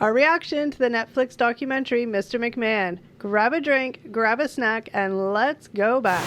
Our reaction to the Netflix documentary, Mr. McMahon. Grab a drink, grab a snack, and let's go back.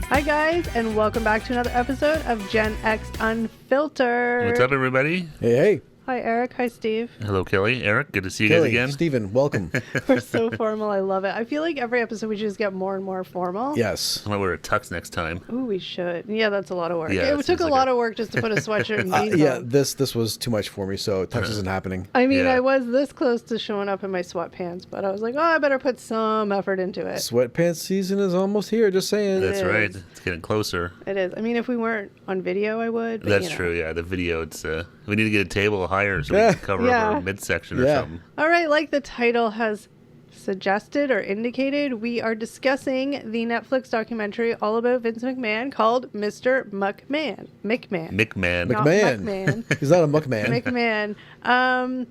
Hi guys, and welcome back to another episode of Gen X Unfiltered. What's up, everybody? Hey. Hi Eric, hi Steve. Hello, Kelly. Eric, good to see you Kelly, guys again. Steven, welcome. We're so formal, I love it. I feel like every episode we just get more and more formal. Yes. I'm going to wear a tux next time. Ooh, we should. Yeah, that's a lot of work. Yeah, it took a lot of work just to put a sweatshirt and jeans Yeah, on. this was too much for me, so tux isn't happening. I mean, Yeah. I was this close to showing up in my sweatpants, but I was like, oh, I better put some effort into it. Sweatpants season is almost here, just saying. That's is. right. It's getting closer. It is. I mean, if we weren't on video, I would. But, That's you know. true, yeah. The video, it's we need to get a table higher so we can cover up Yeah. our midsection or Yeah. something. All right, like the title has suggested or indicated, we are discussing the Netflix documentary all about Vince McMahon called Mr. McMahon. McMahon. McMahon. Not McMahon. McMahon. He's not a muckman. McMahon.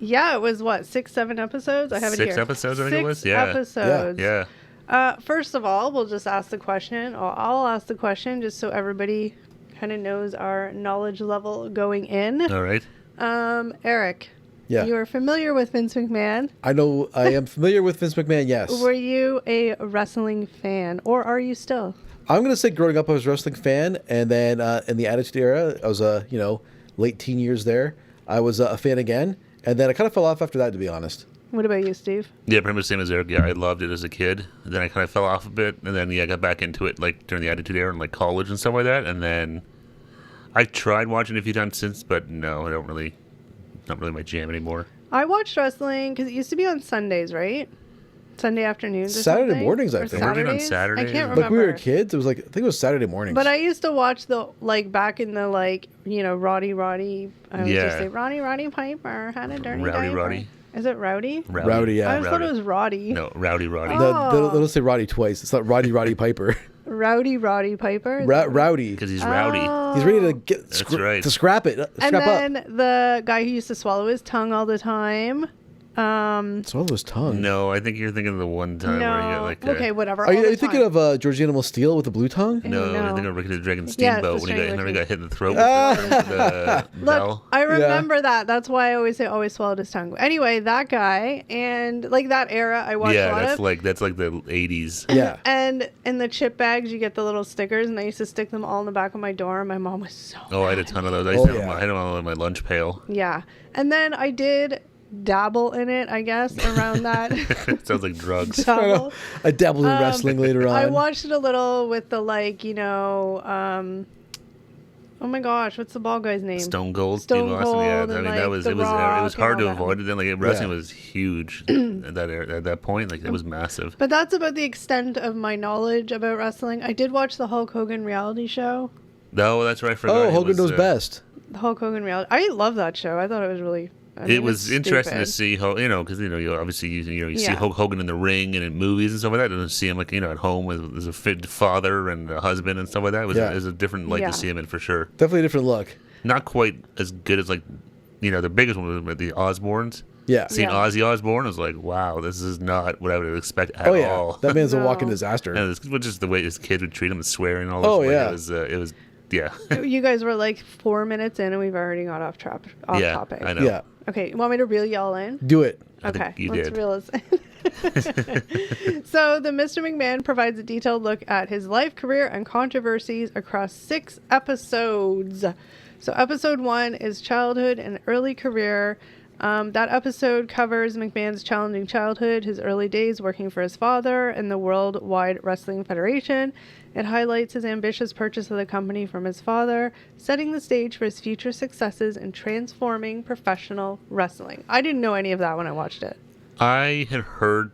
Yeah, it was what, 6-7 episodes? I have it here. 6 episodes, I think it was? 6 Yeah. episodes. Yeah. First of all, we'll just ask the question, or I'll ask the question just so everybody kind of knows our knowledge level going in. All right. Eric, Yeah. you are familiar with Vince McMahon. I know I am familiar with Vince McMahon, yes. Were you a wrestling fan, or are you still? I'm going to say growing up I was a wrestling fan, and then in the Attitude Era, I was, late teen years there. I was a fan again, and then I kind of fell off after that, to be honest. What about you, Steve? Yeah, pretty much the same as Eric. Yeah, I loved it as a kid. And then I kind of fell off a bit. And then, I got back into it like during the Attitude Era and like college and stuff like that. And then I tried watching it a few times since, but no, not really my jam anymore. I watched wrestling because it used to be on Sundays, right? Sunday afternoons or Saturday something? mornings, I Or think. Wasn't it on Saturdays? Saturdays? I can't Like, remember. Like we were kids, it was like, I think it was Saturday mornings. But I used to watch the, like, back in the, like, Roddy, I would just say, Roddy Piper had a dirty Rowdy diaper. Roddy. Is it Rowdy? Rowdy, yeah. I always thought it was Roddy. No, Rowdy. Oh. They'll say Roddy twice. It's not Roddy Piper. Rowdy Piper? Rowdy. Because he's rowdy. He's ready to get That's right. to scrap it. And Scrap then up. the guy who used to swallow his tongue all the time. Swallow his tongue. No, I think you're thinking of the one time where he got like okay, whatever. Are all the you thinking time. of George Animal Steel with the blue tongue? No, No. I think of Ricky the Dragon Yeah, Steamboat it's the when he Stranger got hit in the throat with the Look, bell. I remember that. That's why I always say always swallowed his tongue. Anyway, that guy and like that era, I watched a Yeah, lot that's of. like the 80s. Yeah. And in the chip bags, you get the little stickers, and I used to stick them all in the back of my door. My mom was so. Oh, I had a mad. ton of those. I used to Oh, have yeah. I had them all in my lunch pail. Yeah, and then I did dabble in it, I guess, around that. Sounds like drugs. Dabble. I dabbled in wrestling later on. I watched it a little with the oh my gosh, what's the ball guy's name? Stone Cold, Stone Steve Austin. Yeah, Cold I and, mean like, that was The it was Rock hard and to all that. avoid it. Then like wrestling Yeah. was huge at that point. Like it was massive. But that's about the extent of my knowledge about wrestling. I did watch the Hulk Hogan reality show. No, that's right. I forgot. Oh, It Hogan was, knows best. The Hulk Hogan reality. I love that show. I thought it was really. I mean, It was it's interesting to stupid. see how because you obviously you see Yeah. Hulk Hogan in the ring and in movies and stuff like that. And to see him like at home with as a fit father and a husband and stuff like that. It was a different light Yeah. to see him in for sure. Definitely a different look. Not quite as good as like the biggest one was the Osbournes. Yeah. Seeing Yeah. Ozzy Osbourne, I was like, wow, this is not what I would expect at Oh, yeah. all. That man's a No. walking disaster. And it's just the way his kid would treat him and swearing and all this. Oh, like, yeah. It was yeah. You guys were like 4 minutes in, and we've already got off Yeah, topic. I know. Yeah. Okay, you want me to reel y'all in? Do it. I think Okay, you let's did. reel us in. So, the Mr. McMahon provides a detailed look at his life, career, and controversies across 6 episodes. So, episode 1 is childhood and early career. That episode covers McMahon's challenging childhood, his early days working for his father and the Worldwide Wrestling Federation. It highlights his ambitious purchase of the company from his father, setting the stage for his future successes in transforming professional wrestling. I didn't know any of that when I watched it. I had heard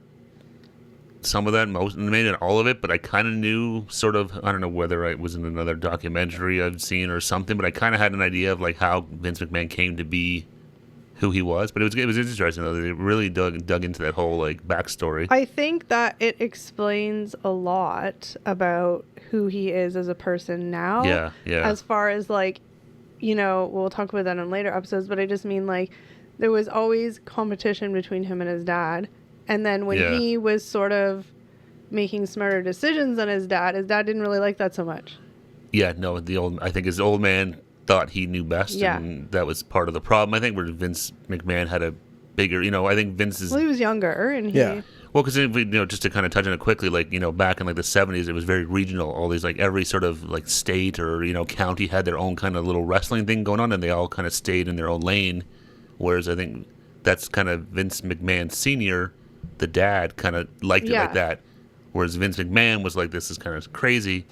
some of that, maybe not all of it, but I kind of knew sort of, I don't know whether it was in another documentary I've seen or something, but I kind of had an idea of like how Vince McMahon came to be who he was. But it was interesting though. They really dug into that whole like backstory. I think that it explains a lot about who he is as a person now. Yeah. As far as like, we'll talk about that in later episodes, but I just mean like there was always competition between him and his dad. And then when he was sort of making smarter decisions than his dad didn't really like that so much. Yeah, no, I think his old man thought he knew best, Yeah. and that was part of the problem. I think where Vince McMahon had a bigger, I think Vince is Well, he was younger, and he. Yeah. well, because just to kind of touch on it quickly, like back in like the 70s, it was very regional. All these like every sort of like state or county had their own kind of little wrestling thing going on, and they all kind of stayed in their own lane. Whereas I think that's kind of Vince McMahon Sr., the dad, kind of liked it Yeah. like that. Whereas Vince McMahon was like, this is kind of crazy,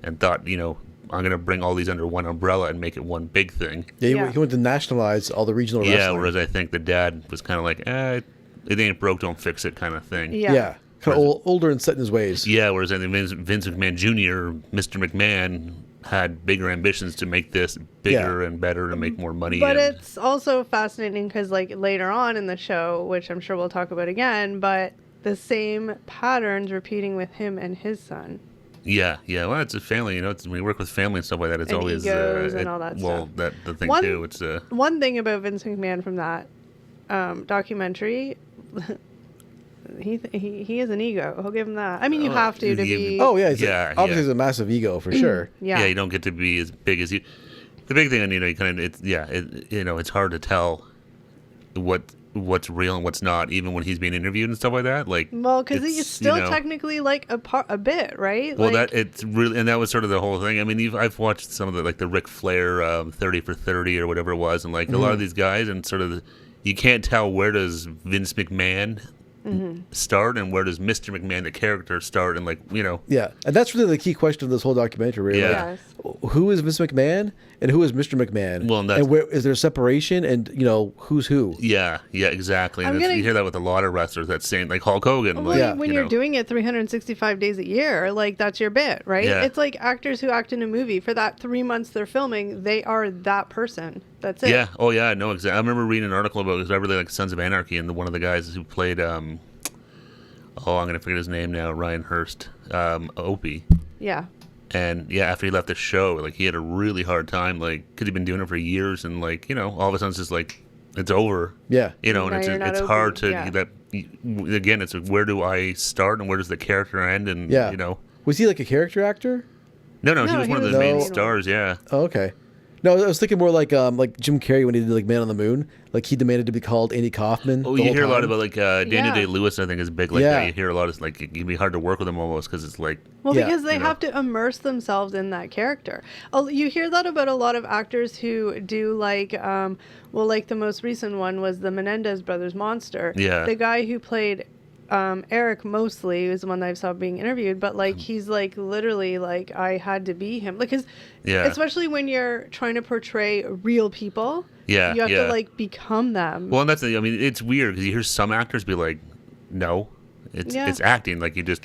and thought, I'm going to bring all these under one umbrella and make it one big thing. Yeah, Yeah. he wanted to nationalize all the regional Yeah, wrestling. whereas I think the dad was kind of like, it ain't broke, don't fix it kind of thing. Yeah. Kind of older and set in his ways. Yeah, whereas I think Vince McMahon Jr., Mr. McMahon, had bigger ambitions to make this bigger and better and make more money. But and, it's also fascinating because, like, later on in the show, which I'm sure we'll talk about again, but the same patterns repeating with him and his son. yeah. Well, it's a family. It's when you work with family and stuff like that. It's And always egos and all that well, stuff. the thing One- too. It's One thing about Vince McMahon from that documentary, he has an ego. He'll give him that. I mean, you have to be. Oh yeah, obviously yeah. he's a massive ego for sure. Yeah. You don't get to be as big as you. The big thing, you kind of it's hard to tell what's real and what's not, even when he's being interviewed and stuff like that. Like, Well, because he's it's, still technically like a bit, right? Well, like, that it's really, and that was sort of the whole thing. I mean, I've watched some of the Ric Flair 30 for 30 or whatever it was, and like a lot of these guys, and sort of you can't tell where does Vince McMahon start and where does Mr. McMahon, the character, start, and Yeah, and that's really the key question of this whole documentary. Really. Yeah. Yes. Like, who is Vince McMahon and who is Mr. McMahon? Well, and that's- where is there a separation? And who's who? yeah, exactly. And you hear that with a lot of wrestlers. That same like Hulk Hogan. Well, Yeah. when you're doing it 365 days a year, like that's your bit, right? Yeah. It's like actors who act in a movie. For that 3 months they're filming, they are that person. That's it. Yeah. Oh yeah. No. Exactly. I remember reading an article about because I really like Sons of Anarchy, and one of the guys who played I'm gonna forget his name now. Ryan Hurst, Opie. Yeah. And yeah, after he left the show, like he had a really hard time, like because he'd been doing it for years, and like all of a sudden it's just like it's over. Yeah. And Now it's you're not hard to open, yeah. again. It's where do I start and where does the character end? And Yeah. Was he like a character actor? no, No, he was he one of was the main the- stars. Yeah. Oh, okay. No, I was thinking more like Jim Carrey when he did like Man on the Moon. Like he demanded to be called Andy Kaufman. Oh, the you whole hear a lot time. about like Daniel Yeah. Day-Lewis. I think is big like Yeah. that. You hear a lot of like it can be hard to work with him almost because it's like Well, Yeah. because they You know. have to immerse themselves in that character. You hear that about a lot of actors who do like, like the most recent one was the Menendez brothers monster. Yeah. The guy who played Eric Mosley is the one that I saw being interviewed, but like he's like literally like I had to be him, like because Yeah. especially when you're trying to portray real people, Yeah, you have yeah. to like become them. well, and that's I mean it's weird because you hear some actors be like, no, it's Yeah. it's acting like you just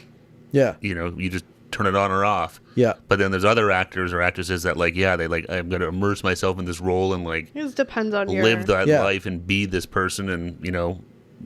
Yeah. you just turn it on or off. Yeah. But then there's other actors or actresses that like they like I'm gonna immerse myself in this role and like It just depends on your live that Yeah. life and be this person and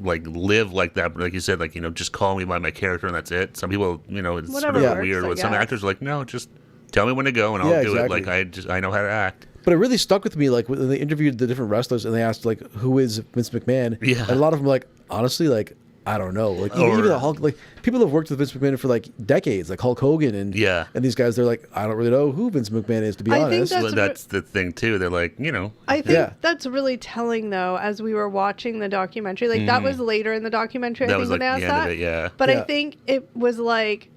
like live like that. But like you said, like just call me by my character and that's it. Some people it's Whatever sort of works, weird. I But some guess. actors are like, no, just tell me when to go and I'll Yeah, do exactly. it. Like I know how to act. But it really stuck with me, like when they interviewed the different wrestlers and they asked like, "Who is Vince McMahon?" Yeah. And a lot of them were like, honestly, like I don't know. Like Or- even the Hulk, like people have worked with Vince McMahon for like decades, like Hulk Hogan and Yeah. and these guys, they're like, I don't really know who Vince McMahon is, to be I think honest. that's Well, that's the thing too. They're like, I think Yeah. that's really telling, though, as we were watching the documentary. Like, that was later in the documentary, I That think, was, when like, they the asked end of that. it, yeah. But I Yeah. think it was like,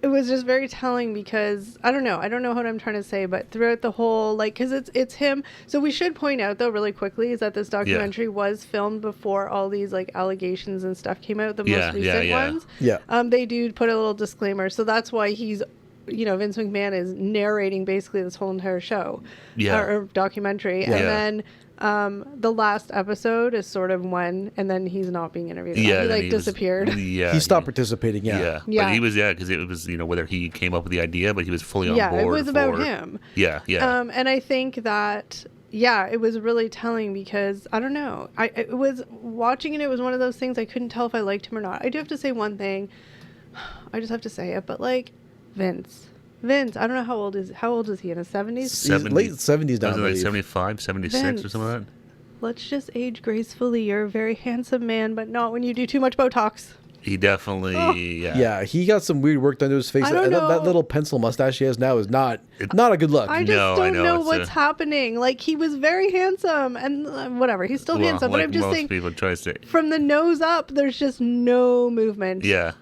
it was just very telling because, I don't know what I'm trying to say, but throughout the whole, like, because it's him. So we should point out, though, really quickly, is that this documentary was filmed before all these, like, allegations and stuff came out, the most recent ones. Yeah. They do put a little disclaimer. So that's why he's, Vince McMahon is narrating basically this whole entire show Yeah. or documentary. Yeah. And then the last episode is sort of when, and then he's not being interviewed. Yeah, He then like disappeared. Yeah, He stopped participating. Yeah. Yeah. Yeah. But he was because it was whether he came up with the idea, but he was fully on Yeah, board. it was about for- him. Yeah, yeah. And I think that, it was really telling because, I don't know, it was watching it, it was one of those things I couldn't tell if I liked him or not. I do have to say one thing. I just have to say it, but like, Vince, I don't know how old is he, in his 70s? He's late 70s now, Was I it like believe. 75, 76 or Vince. something like Let's just age gracefully. You're a very handsome man, but not when you do too much Botox. that? He definitely, Yeah, he got some weird work done to his face. I don't And know. that little pencil mustache he has now is not a good look. I just No, I don't know, know it's what's happening. Like, he was very handsome, and whatever, he's still well, handsome. like But I'm just most saying, people try to say, from the nose up, there's just no movement. yeah.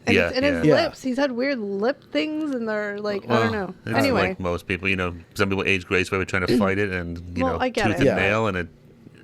And, Yeah, and his yeah. lips, he's had weird lip things, and they're like, I don't know. It's Anyway, like most people, some people age gracefully by trying to fight it, and Well, I get tooth it. and Yeah. nail, and it.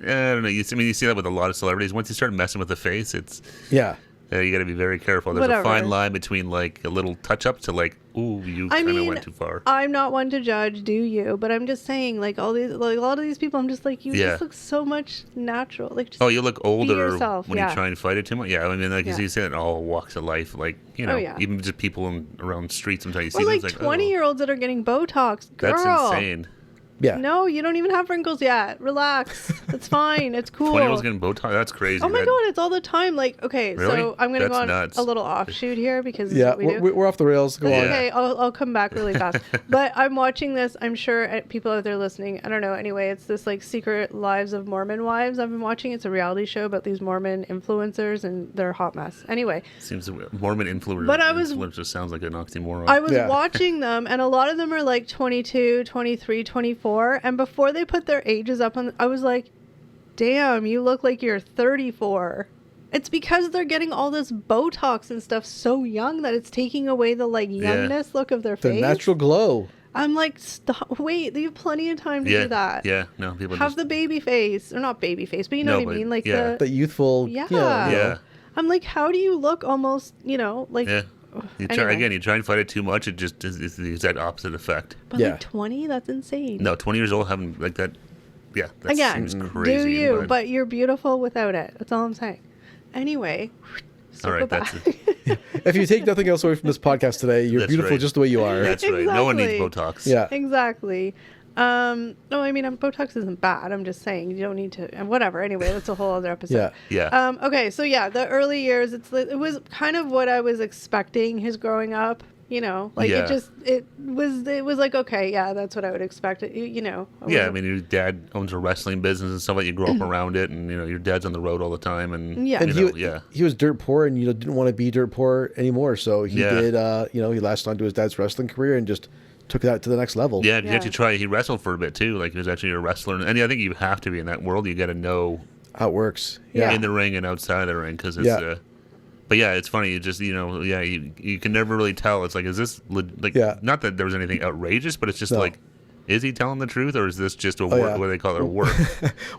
I don't know. You see that with a lot of celebrities. Once you start messing with the face, it's Yeah. you got to be very careful. There's Whatever. a fine line between like a little touch up to like, ooh, you I kind of mean, went too far. I'm not one to judge, do you? But I'm just saying, like, a lot of these people, I'm just like, you Yeah. just look so much natural. Like, just Oh, you look older yourself, when yeah. you try and fight it too much. Yeah, I mean, like Yeah. you said, all walks of life. Like Oh, yeah. even just people around streets. Sometimes you see or them, like it's 20-year-olds that are getting Botox. Girl. That's insane. Yeah. No, you don't even have wrinkles yet. Relax. It's fine. It's cool. 20-year-olds getting Botox. That's crazy. Oh my That- god, it's all the time. Like, okay, Really? so I'm gonna go That's on nuts. a little offshoot here because this is Yeah, what we do. we're off the rails. Go That's on. Yeah. okay. I'll come back really fast. But I'm watching this. I'm sure people out there listening. I don't know. Anyway, it's this like Secret Lives of Mormon Wives. I've been watching. It's a reality show about these Mormon influencers and they're a hot mess. Anyway, Seems Mormon influencer. But I was- influencer sounds like an oxymoron. I was Yeah. watching them, and a lot of them are like 22, 23, 24. And before they put their ages up on, I was like, damn, you look like you're 34. It's because they're getting all this Botox and stuff so young that it's taking away the like Yeah. youngness look of their The face. natural glow. I'm like, stop. Wait, they have plenty of time to yeah, do that. yeah. No, people Have just the baby face, or not baby face, but you know No, what I but mean, like yeah. The youthful. Yeah. yeah, I'm like, how do you look almost, like? yeah. You try Anyway. again. You try and fight it too much, it just is the exact opposite effect. But Yeah. like 20, that's insane. No, 20 years old having like that. Yeah, that Again, seems crazy. do you? But you're beautiful without it. That's all I'm saying. Anyway, all right, back. that's it. If you take nothing else away from this podcast today, you're That's beautiful right. just the way you are. That's right. No one needs Exactly. Botox. Yeah. Exactly. No, I mean, Botox isn't bad. I'm just saying you don't need to. And whatever. Anyway, that's a whole other episode. Yeah. Yeah. Okay, so yeah, the early years. It was kind of what I was expecting. His growing up. Like Yeah. it was like, okay, yeah, that's what I would expect. I Yeah, I wasn't- mean, your dad owns a wrestling business and stuff like. You grow up around it, and your dad's on the road all the time, and Yeah. And yeah, he was dirt poor and didn't want to be dirt poor anymore. So he Yeah. did, he latched onto his dad's wrestling career and just took that to the next level. yeah. You Yeah. actually try. He wrestled for a bit too. Like he was actually a wrestler, and I think you have to be in that world. You got to know How it works. Yeah. in the ring and outside of the ring because it's. Yeah. But yeah, it's funny. You just you can never really tell. It's like, is this like Yeah. not that there was anything outrageous, but it's just No. like, is he telling the truth or is this just a Oh, work? yeah. What do they call it? A work?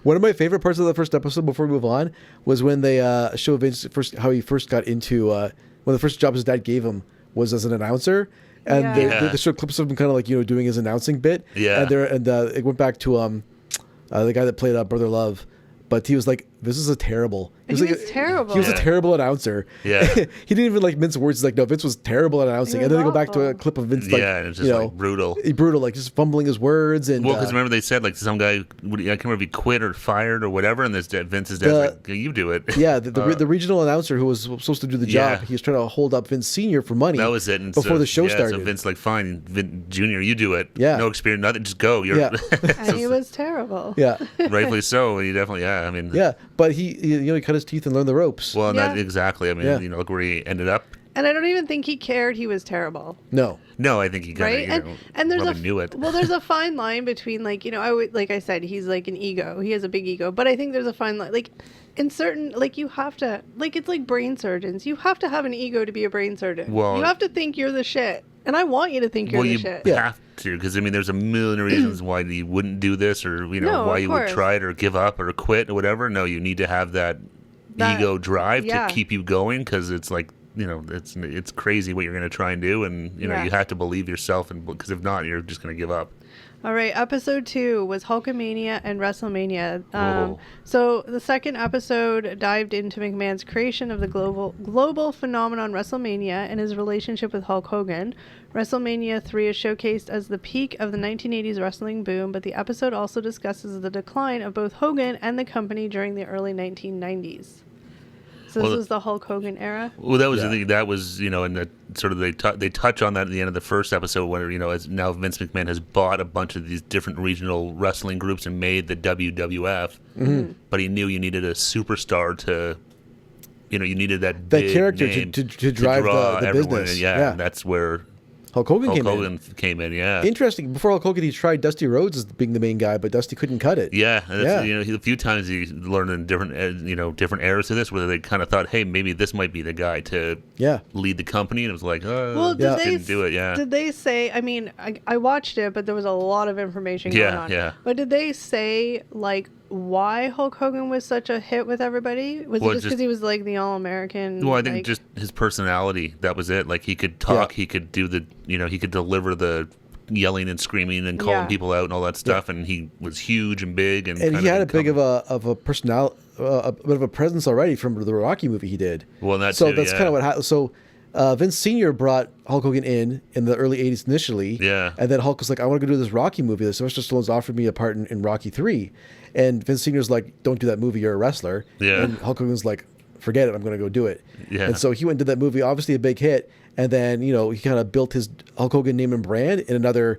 One of my favorite parts of the first episode before we move on was when they show Vince how he first got into one of the first jobs his dad gave him was as an announcer. And Yeah. they show clips of him kind of like doing his announcing bit. Yeah. And it went back to the guy that played Brother Love, but he was like, "This is a terrible." He was terrible. He was a Yeah. terrible announcer. Yeah. He didn't even like mince words. He's like, "No, Vince was terrible at announcing." He And then they go was back to a awful. clip of Vince like, Yeah, and it's just like brutal. brutal, like just fumbling his words and. Well, because remember they said like some guy, I can't remember if he quit or fired or whatever, and Vince's dad's like, you do it. Yeah, the regional announcer who was supposed to do the job, Yeah. he was trying to hold up Vince Senior for money. That was it. And before so, the show yeah, started. So Vince like, fine, Junior, you do it. Yeah. No experience, nothing. Just go. You're Yeah. and he was terrible. Yeah, rightfully so. He definitely, I mean, yeah, but he cut his teeth and learned the ropes. Well, Yeah. not exactly. I mean, Yeah. look where he ended up. And I don't even think he cared he was terrible. No, No, I think he kind Right? of, And there's probably knew it. Well, there's a fine line between like, like I said, he's like an ego. He has a big ego. But I think there's a fine line. Like in certain, like you have to, like it's like brain surgeons. You have to have an ego to be a brain surgeon. Well- you have to think you're the shit. And I want you to think you're Well, the you shit. Yeah. have to, because I mean, there's a million reasons why you wouldn't do this, or No, why of you would course. try it or give up or quit or whatever. No, you need to have that That- ego drive yeah. to keep you going, because it's like it's crazy what you're going to try and do, and Yeah. you have to believe yourself, and because if not, you're just going to give up. All right, episode 2 was Hulkamania and WrestleMania. Oh. So the second episode dived into McMahon's creation of the global phenomenon WrestleMania and his relationship with Hulk Hogan. WrestleMania 3 is showcased as the peak of the 1980s wrestling boom, but the episode also discusses the decline of both Hogan and the company during the early 1990s. So Well, this was the Hulk Hogan era. Well, that was Yeah. the thing. That was and that sort of they touch on that at the end of the first episode, where as now Vince McMahon has bought a bunch of these different regional wrestling groups and made the WWF, but he knew you needed a superstar to you needed that That big character name to drive draw the everyone business. in. Yeah, and that's where Hulk Hogan Hulk came in. Hogan came in. Yeah. Interesting. Before Hulk Hogan, he tried Dusty Rhodes as being the main guy, but Dusty couldn't cut it. Yeah, and that's, Yeah. a few times he learned in different, different eras to this, where they kind of thought, hey, maybe this might be the guy to Yeah. lead the company, and it was like, Well, didn't do it. Yeah, Did they say? I mean, I watched it, but there was a lot of information going on. Yeah. But did they say like why Hulk Hogan was such a hit with everybody? Was Well, it just because he was like the All-American? Well, I think like, just his personality. That was it. Like he could talk, Yeah. he could do the, he could deliver the yelling and screaming and calling Yeah. people out and all that stuff. And he was huge and big, and And he had a big of a personality, a bit of a presence already from the Rocky movie he did. Well, that's so that's kind of what happened. So Vince Sr. brought Hulk Hogan in the early '80s initially. Yeah. And then Hulk was like, I want to go do this Rocky movie. Sylvester Stallone's offered me a part in Rocky 3. And Vince Sr.'s like, don't do that movie. You're a wrestler. Yeah. And Hulk Hogan's like, forget it. I'm going to go do it. Yeah. And so he went and did that movie, obviously a big hit. And then, he kind of built his Hulk Hogan name and brand in another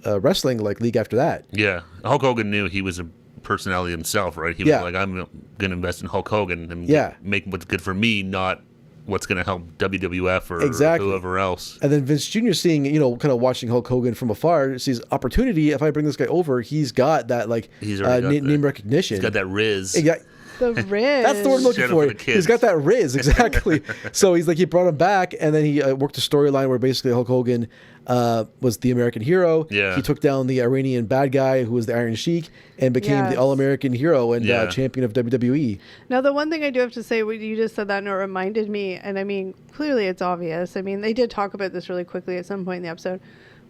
wrestling like league after that. Yeah, Hulk Hogan knew he was a personality himself, right? He was Yeah. like, I'm going to invest in Hulk Hogan and Yeah. make what's good for me, not what's going to help WWF or Exactly. whoever else. And then Vince Jr. seeing, kind of watching Hulk Hogan from afar, sees opportunity. If I bring this guy over, he's got that like He's already got name recognition. He's got that Riz. the Riz. That's the word I'm looking Shut up for. for the kids. He's got that Riz, exactly. So he's like, he brought him back, and then he worked a storyline where basically Hulk Hogan was the American hero. Yeah. He took down the Iranian bad guy who was the Iron Sheik and became Yes. the All-American hero and Yeah. champion of WWE. Now, the one thing I do have to say, when you just said that, and it reminded me, and I mean, clearly it's obvious. I mean, they did talk about this really quickly at some point in the episode,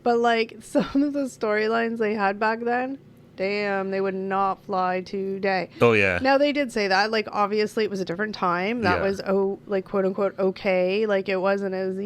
but like some of the storylines they had back then, damn, they would not fly today. Oh, yeah. Now, they did say that, like, obviously it was a different time. That Yeah. was, like, quote unquote, okay. Like, it wasn't as,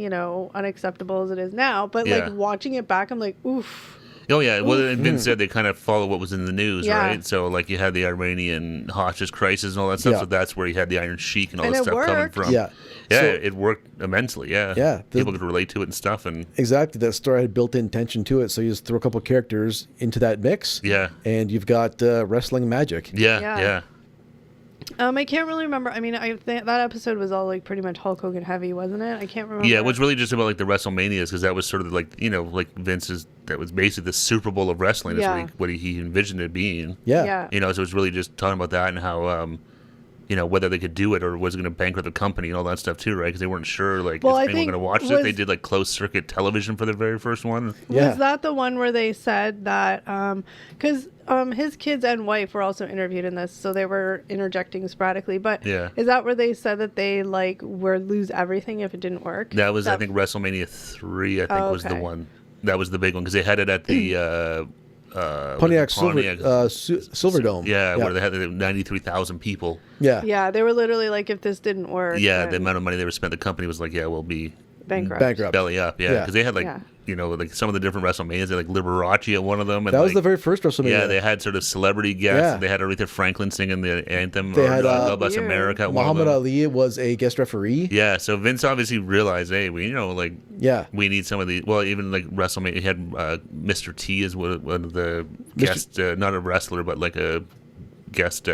unacceptable as it is now. But, Yeah. like, watching it back, I'm like, oof. Oh, yeah. Well, and Vince said they kind of follow what was in the news, Yeah. right? So, like, you had the Iranian hostage crisis and all that stuff. Yeah. So that's where you had the Iron Sheik and all And that it stuff coming worked. from. Yeah. Yeah, So- it worked immensely. Yeah. Yeah. People could relate to it and stuff. And Exactly. That story had built-in tension to it, so you just throw a couple characters into that mix, yeah. and you've got wrestling magic. Yeah. Yeah. Yeah. I can't really remember. I mean, I think that episode was all, like, pretty much Hulk Hogan heavy, wasn't it? I can't remember. Yeah, it was really just about like the WrestleManias because that was sort of like like Vince's, that was basically the Super Bowl of wrestling. That's Yeah. what he envisioned it being. Yeah. Yeah. So it was really just talking about that and how whether they could do it or was going to bankrupt the company and all that stuff too, right? Because they weren't sure like Well, if I anyone think going to watch it. was- They did like closed circuit television for the very first one. Yeah. Was that the one where they said that, because his kids and wife were also interviewed in this, so they were interjecting sporadically, but Yeah. is that where they said that they, like, would lose everything if it didn't work? That was I think WrestleMania 3. I think Oh, was the okay. one. That was the big one because they had it at the Pontiac Pontiac. Silverdome. Yeah, where they had 93,000 people. Yeah. Yeah, they were literally like, if this didn't work, Yeah, the then amount of money they were spent, the company was like, yeah, we'll be bankrupt. Bankrupt. belly up. Yeah, Yeah. because they had like Yeah. like some of the different WrestleManias. They had like Liberace at one of them. And That was like, the very first WrestleMania. Yeah, they had sort of celebrity guests. Yeah. They had Aretha Franklin singing the anthem. They or had, God Bless Weird. America. At one of Muhammad them. Ali was a guest referee. Yeah, so Vince obviously realized, hey, we Yeah. we need some of the even like WrestleMania. He had Mr. T as one of the guest, not a wrestler, but like a guest.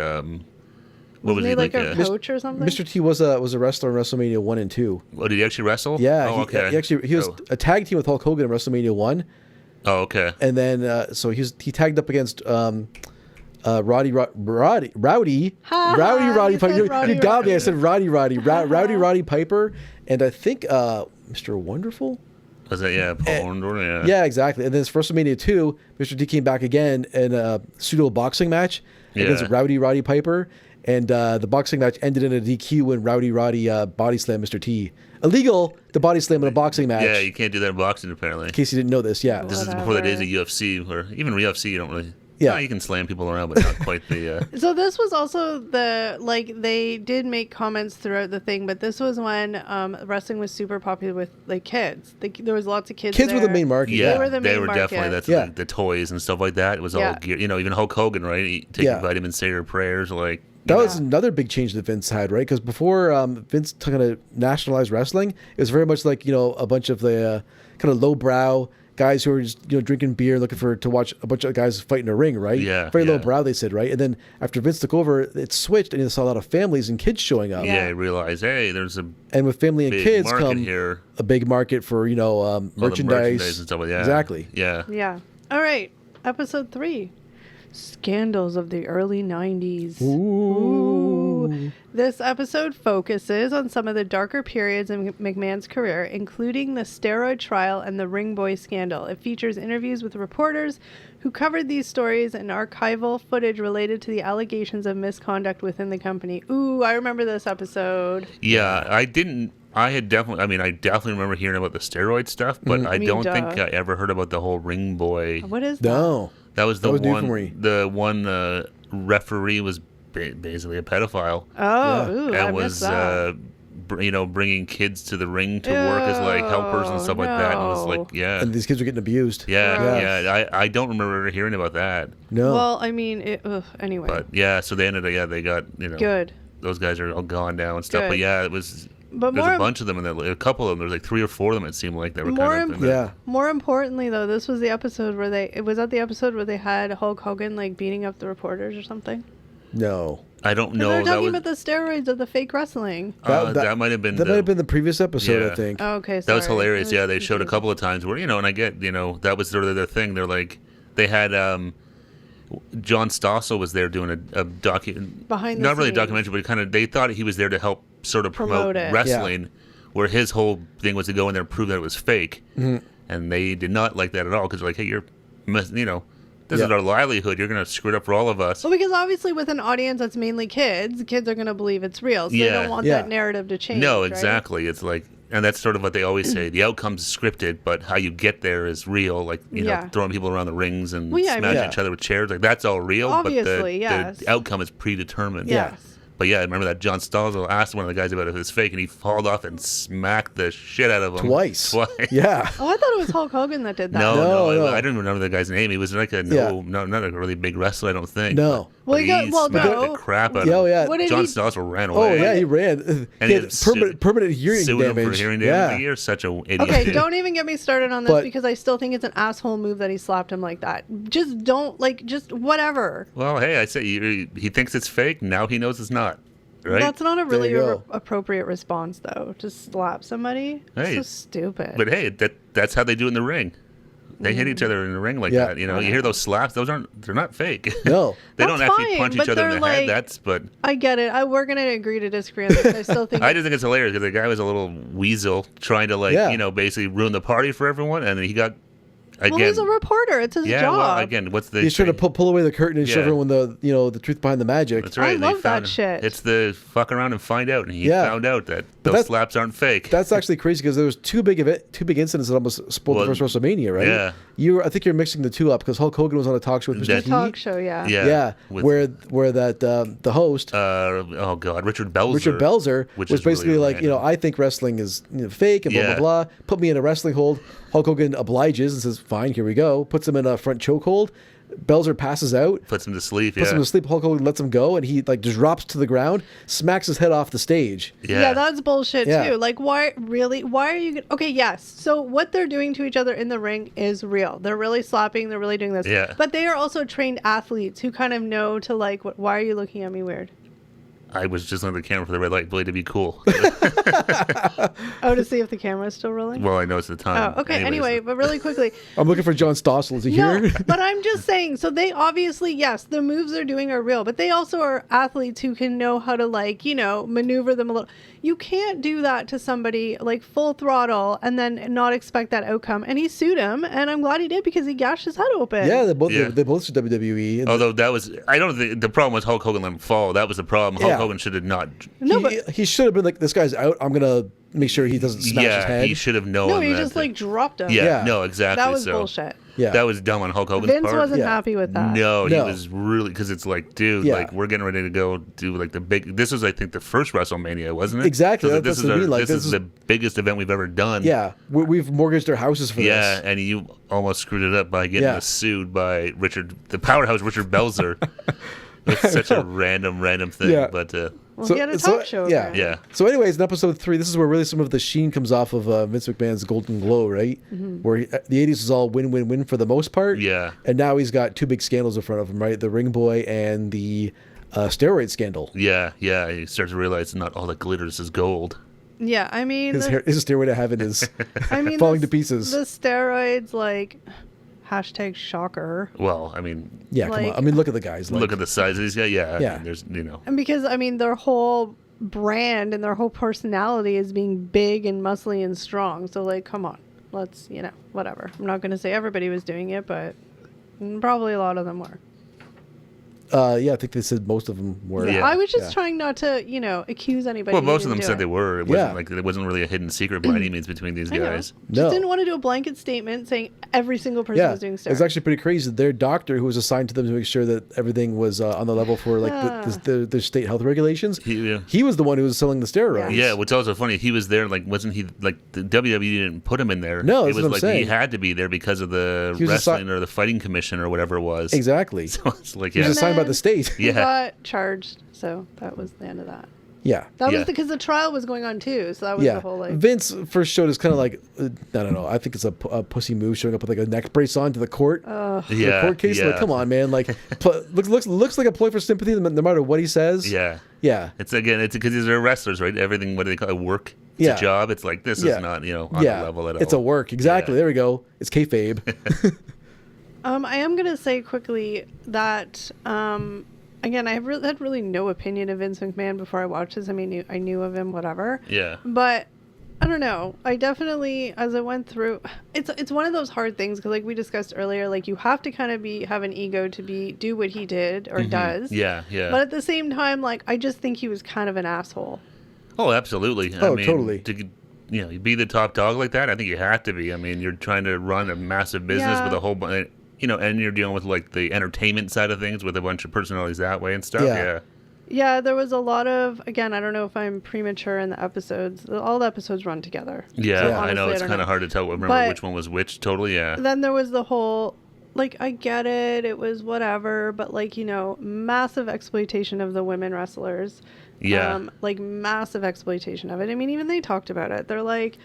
What was Wasn't he he like a coach or something? Mr. T was a wrestler in WrestleMania 1 and 2. Oh, did he actually wrestle? Yeah, Oh, okay. he was Oh. a tag team with Hulk Hogan in WrestleMania 1, Oh, okay. and then so he tagged up against Rowdy Ha, Roddy you said Piper. Roddy You got me. Roddy. I said Rowdy Piper, and I think Mr. Wonderful. Was that Paul Orndorff? Yeah, exactly. And then it's WrestleMania 2, Mr. T came back again in a pseudo boxing match against Yeah. Roddy Piper. And the boxing match ended in a DQ when Roddy body slammed Mr. T. Illegal to body slam in a boxing match. Yeah, you can't do that in boxing apparently. In case you didn't know this, yeah. This is before the days of Whatever. UFC, where even UFC you don't really. Yeah. No, you can slam people around, but not quite the. So this was also they did make comments throughout the thing, but this was when wrestling was super popular with like kids. There was lots of kids. Kids were the there. main market. Yeah, They were the main definitely. market. That's Yeah. the toys and stuff like that. It was all Yeah. gear. Even Hulk Hogan, right? Taking Yeah. vitamins, say your prayers, like. That was another big change that Vince had, right? Because before Vince kind of nationalized wrestling, it was very much like, a bunch of the kind of lowbrow guys who are just, drinking beer, looking to watch a bunch of guys fight in a ring, right? Yeah, Very yeah. low brow, they said, right? And then after Vince took over, it switched, and you saw a lot of families and kids showing up. Yeah, I realized, hey, there's a And with family and big kids market come here. a big market for, All the merchandise. and stuff like that. Exactly. Yeah. Yeah. All right. Episode 3. Scandals of the early 90s. Ooh. This episode focuses on some of the darker periods in McMahon's career, including the steroid trial and the Ring Boy scandal. It features interviews with reporters who covered these stories and archival footage related to the allegations of misconduct within the company. Ooh, I remember this episode. Yeah, I definitely remember hearing about the steroid stuff, but I Me don't duh. think I ever heard about the whole Ring Boy. What is that? No. That was That was new for me. the one referee was basically a pedophile Oh, ooh, I and missed was that. bringing kids to the ring to work as like helpers and stuff like that. And it was no. like, yeah, And these kids were getting abused. yeah. I don't remember hearing about that. No. Well, I mean, anyway. But yeah, so they ended up, they got, Good. those guys are all gone now and stuff. Good. But yeah, it was. But There's more a bunch of them, and a couple of them. There's like 3 or 4 of them. It seemed like they were More kind of. yeah. More importantly, though, this was the episode where the episode where they had Hulk Hogan like beating up the reporters or something. No. I don't And know. they're That talking was, about the steroids of the fake wrestling. that might have been. That might have been the previous episode, Yeah. I think. Oh, okay, That was sorry. hilarious. I Yeah, they showed a confused. couple of times where and I get that was sort of their thing. They're like they had John Stossel was there doing a Behind the not really a scenes. documentary, but they thought he was there to help sort of promote Promote it. wrestling, where his whole thing was to go in there and prove that it was fake, and they did not like that at all because they're like, hey, this is our livelihood. You're gonna screw it up for all of us. Well, because obviously with an audience that's mainly kids are going to believe it's real. So they Yeah. don't want Yeah. that narrative to change. No, right? exactly. It's like, and that's sort of what they always say. The outcome's scripted, but how you get there is real. Like, Yeah. throwing people around the rings and Well, yeah, I mean- smashing Yeah. each other with chairs. Like, that's all real, Obviously, but yes. the outcome is predetermined. Yes. But yeah, I remember that John Stossel asked one of the guys about if it was fake, and he hauled off and smacked the shit out of him. Twice. Twice. Yeah. Oh, I thought it was Hulk Hogan that did that. No, No. I didn't remember the guy's name. He was like not a really big wrestler, I don't think. No. But Well, he got- well, smacked no. the crap out Yeah, of him. yeah. What did John he? Stossel ran Oh, away. yeah, he ran. And He had permanent hearing sued him damage. for hearing yeah. damage. You're such a idiot. Okay, don't even get me started on this But- because I still think it's an asshole move that he slapped him like that. Just don't just whatever. Well, hey, I say he thinks it's fake. Now he knows it's not. Right? That's not a There really you go. appropriate response, though. To slap somebody. Hey, So stupid. But hey, that's how they do it in the ring. They hit each other in the ring like Yeah. that. You hear those slaps; they're not fake. No. they don't That's actually fine, punch but each other in they're the head. like- But I get it. We're gonna agree to disagree on this. I still think. I just think it's hilarious because the guy was a little weasel trying to Yeah. basically ruin the party for everyone, and then he got again. well, he's a reporter. It's his yeah, job. well, again, what's the? He's trying to pull away the curtain and show Yeah. everyone the truth behind the magic. That's right. I they love that found- shit. It's the fuck around and find out, and he Yeah. found out that But those that's- slaps aren't fake. That's actually crazy because there was two big incidents that almost spoiled Well, the first WrestleMania, right? yeah. I think you're mixing the two up because Hulk Hogan was on a talk show with Mr. That- T. Talk show, yeah. Yeah. Yeah, with- where the host oh god, Richard Belzer. Richard Belzer which was is really basically like, random. I think wrestling is fake and blah Yeah. blah blah. Put me in a wrestling hold. Hulk Hogan obliges and says, "Fine, here we go." Puts him in a front chokehold. Belzer passes out. Puts him to sleep. Puts yeah. him to sleep. Hulk Hogan lets him go, and he just drops to the ground, smacks his head off the stage. Yeah, that's bullshit Yeah. too. Like, why are you? Okay, yes. So what they're doing to each other in the ring is real. They're really slapping. They're really doing this. Yeah. But they are also trained athletes who kind of know to like. Why are you looking at me weird? I was just on the camera for the red light, really, to be cool. Oh, to see if the camera is still rolling. Well, I know it's the time. Oh, okay. Anyways. Anyway, but really quickly. I'm looking for John Stossel. Is he No, here? but I'm just saying. So they obviously, yes, the moves they're doing are real, but they also are athletes who can know how to maneuver them a little. You can't do that to somebody like full throttle and then not expect that outcome. And he sued him, and I'm glad he did because he gashed his head open. Yeah, they both Yeah. they both should WWE. And Although that was, I don't think the problem was Hulk Hogan let him fall. That was the problem. Yeah. Hulk Hogan should have not. No, he, but he should have been like, "This guy's out. I'm gonna make sure he doesn't smash his Yeah, head." he should have known. no, he that just like dropped him. Yeah, Yeah. no, exactly. that was so bullshit. Yeah. That was dumb on Hulk Hogan's Vince part. wasn't Yeah. happy with that. No, he No. was really, because it's like, dude, Yeah. like we're getting ready to go do like the big. This was, I think, the first WrestleMania, wasn't it? Exactly, So that's this is what I mean, like, this this is is- the biggest event we've ever done. Yeah, we've mortgaged our houses for Yeah, this. and you almost screwed it up by getting Yeah. us sued by the powerhouse Richard Belzer. It's such a random thing. Yeah. But Well, he had a talk show. Yeah. apparently. yeah. So, anyways, in episode 3, this is where really some of the sheen comes off of Vince McMahon's golden glow, right? Where the 80s was all win for the most part. Yeah. And now he's got 2 big scandals in front of him, right? The Ring Boy and the steroid scandal. Yeah. He starts to realize not all that glitters is gold. Yeah, I mean, His stairway to heaven is I mean, falling to pieces. The steroids, like, hashtag shocker. Well, I mean, Yeah, come like- on. I mean, look at the guys. Like, look at the size of these guys. Yeah. Yeah. I mean, there's, And because, I mean, their whole brand and their whole personality is being big and muscly and strong. So, like, come on. Let's, whatever. I'm not going to say everybody was doing it, but probably a lot of them were. yeah, I think they said most of them were. Yeah. Yeah. I was just Yeah. trying not to, accuse anybody. well, who most of didn't them do said it. they were. It wasn't Yeah. like it wasn't really a hidden secret by any means between these I know. guys. No. Just didn't want to do a blanket statement saying every single person Yeah, was doing it's steroids. actually pretty crazy. Their doctor, who was assigned to them to make sure that everything was on the level for like the state health regulations, he was the one who was selling the steroids. Yeah, what's also funny, he was there, like, wasn't he, like, the WWE didn't put him in there. No, it that's was what I'm like saying. he had to be there because of the He was wrestling or the fighting commission or whatever it was. Exactly. So it's like, He was yeah. assigned by then- the state. He Yeah. got charged, so that was the end of that. Yeah. That Yeah. was because the trial was going on too, so that was Yeah. the whole like. Vince first showed us kind of like, I don't know. I think it's a pussy move showing up with like a neck brace on to the court. The Yeah, court case. yeah. Like, come on, man. Like, looks like a ploy for sympathy no matter what he says. Yeah. Yeah. It's because these are wrestlers, right? Everything, what do they call it? Work. It's Yeah. a job. It's like, this Yeah. is not, on the level at all. It's a work. Exactly. Yeah. There we go. It's kayfabe. I am gonna say quickly that again, I had really no opinion of Vince McMahon before I watched this. I mean, I knew of him, whatever. Yeah. But I don't know. I definitely, as I went through, it's one of those hard things because, like we discussed earlier, like you have to kind of have an ego to do what he did or does. Yeah, yeah. But at the same time, like I just think he was kind of an asshole. Oh, absolutely. Oh, totally. To, be the top dog like that, I think you have to be. I mean, you're trying to run a massive business Yeah. with a whole bunch, and you're dealing with like the entertainment side of things with a bunch of personalities that way and stuff. Yeah. Yeah. Yeah, there was a lot of, again, I don't know if I'm premature in the episodes. All the episodes run together. Yeah, So I honestly, know it's don't kind of hard to tell. Remember But- which one was which. Totally, yeah. Then there was the whole, like, I get it, it was whatever, but, like, massive exploitation of the women wrestlers. Yeah. Like, massive exploitation of it. I mean, even they talked about it. They're like,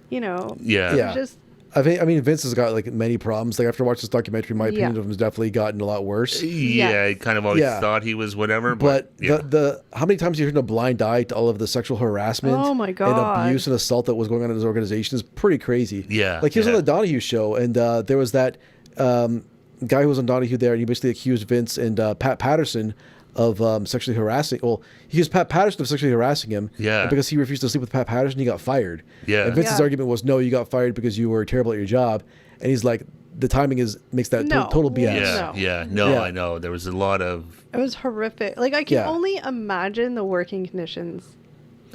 Yeah. Yeah. just, I mean, Vince has got like many problems. Like after watching this documentary, my opinion Yeah. of him has definitely gotten a lot worse. Yeah, I kind of always Yeah. thought he was whatever, But yeah. the how many times you turned a blind eye to all of the sexual harassment Oh my and God. abuse and assault that was going on in his organization is pretty crazy. Yeah, like he was on yeah. the Donahue show, and there was that guy who was on Donahue there, and he basically accused Vince and Pat Patterson of sexually harassing. Well, he accused Pat Patterson of sexually harassing him. Yeah. And because he refused to sleep with Pat Patterson, he got fired. Yeah. And Vince's Yeah. argument was, no, you got fired because you were terrible at your job. And he's like, the timing makes that No. total BS. Yeah, No. no, Yeah. I know. There was a lot of. it was horrific. Like, I can Yeah. only imagine the working conditions.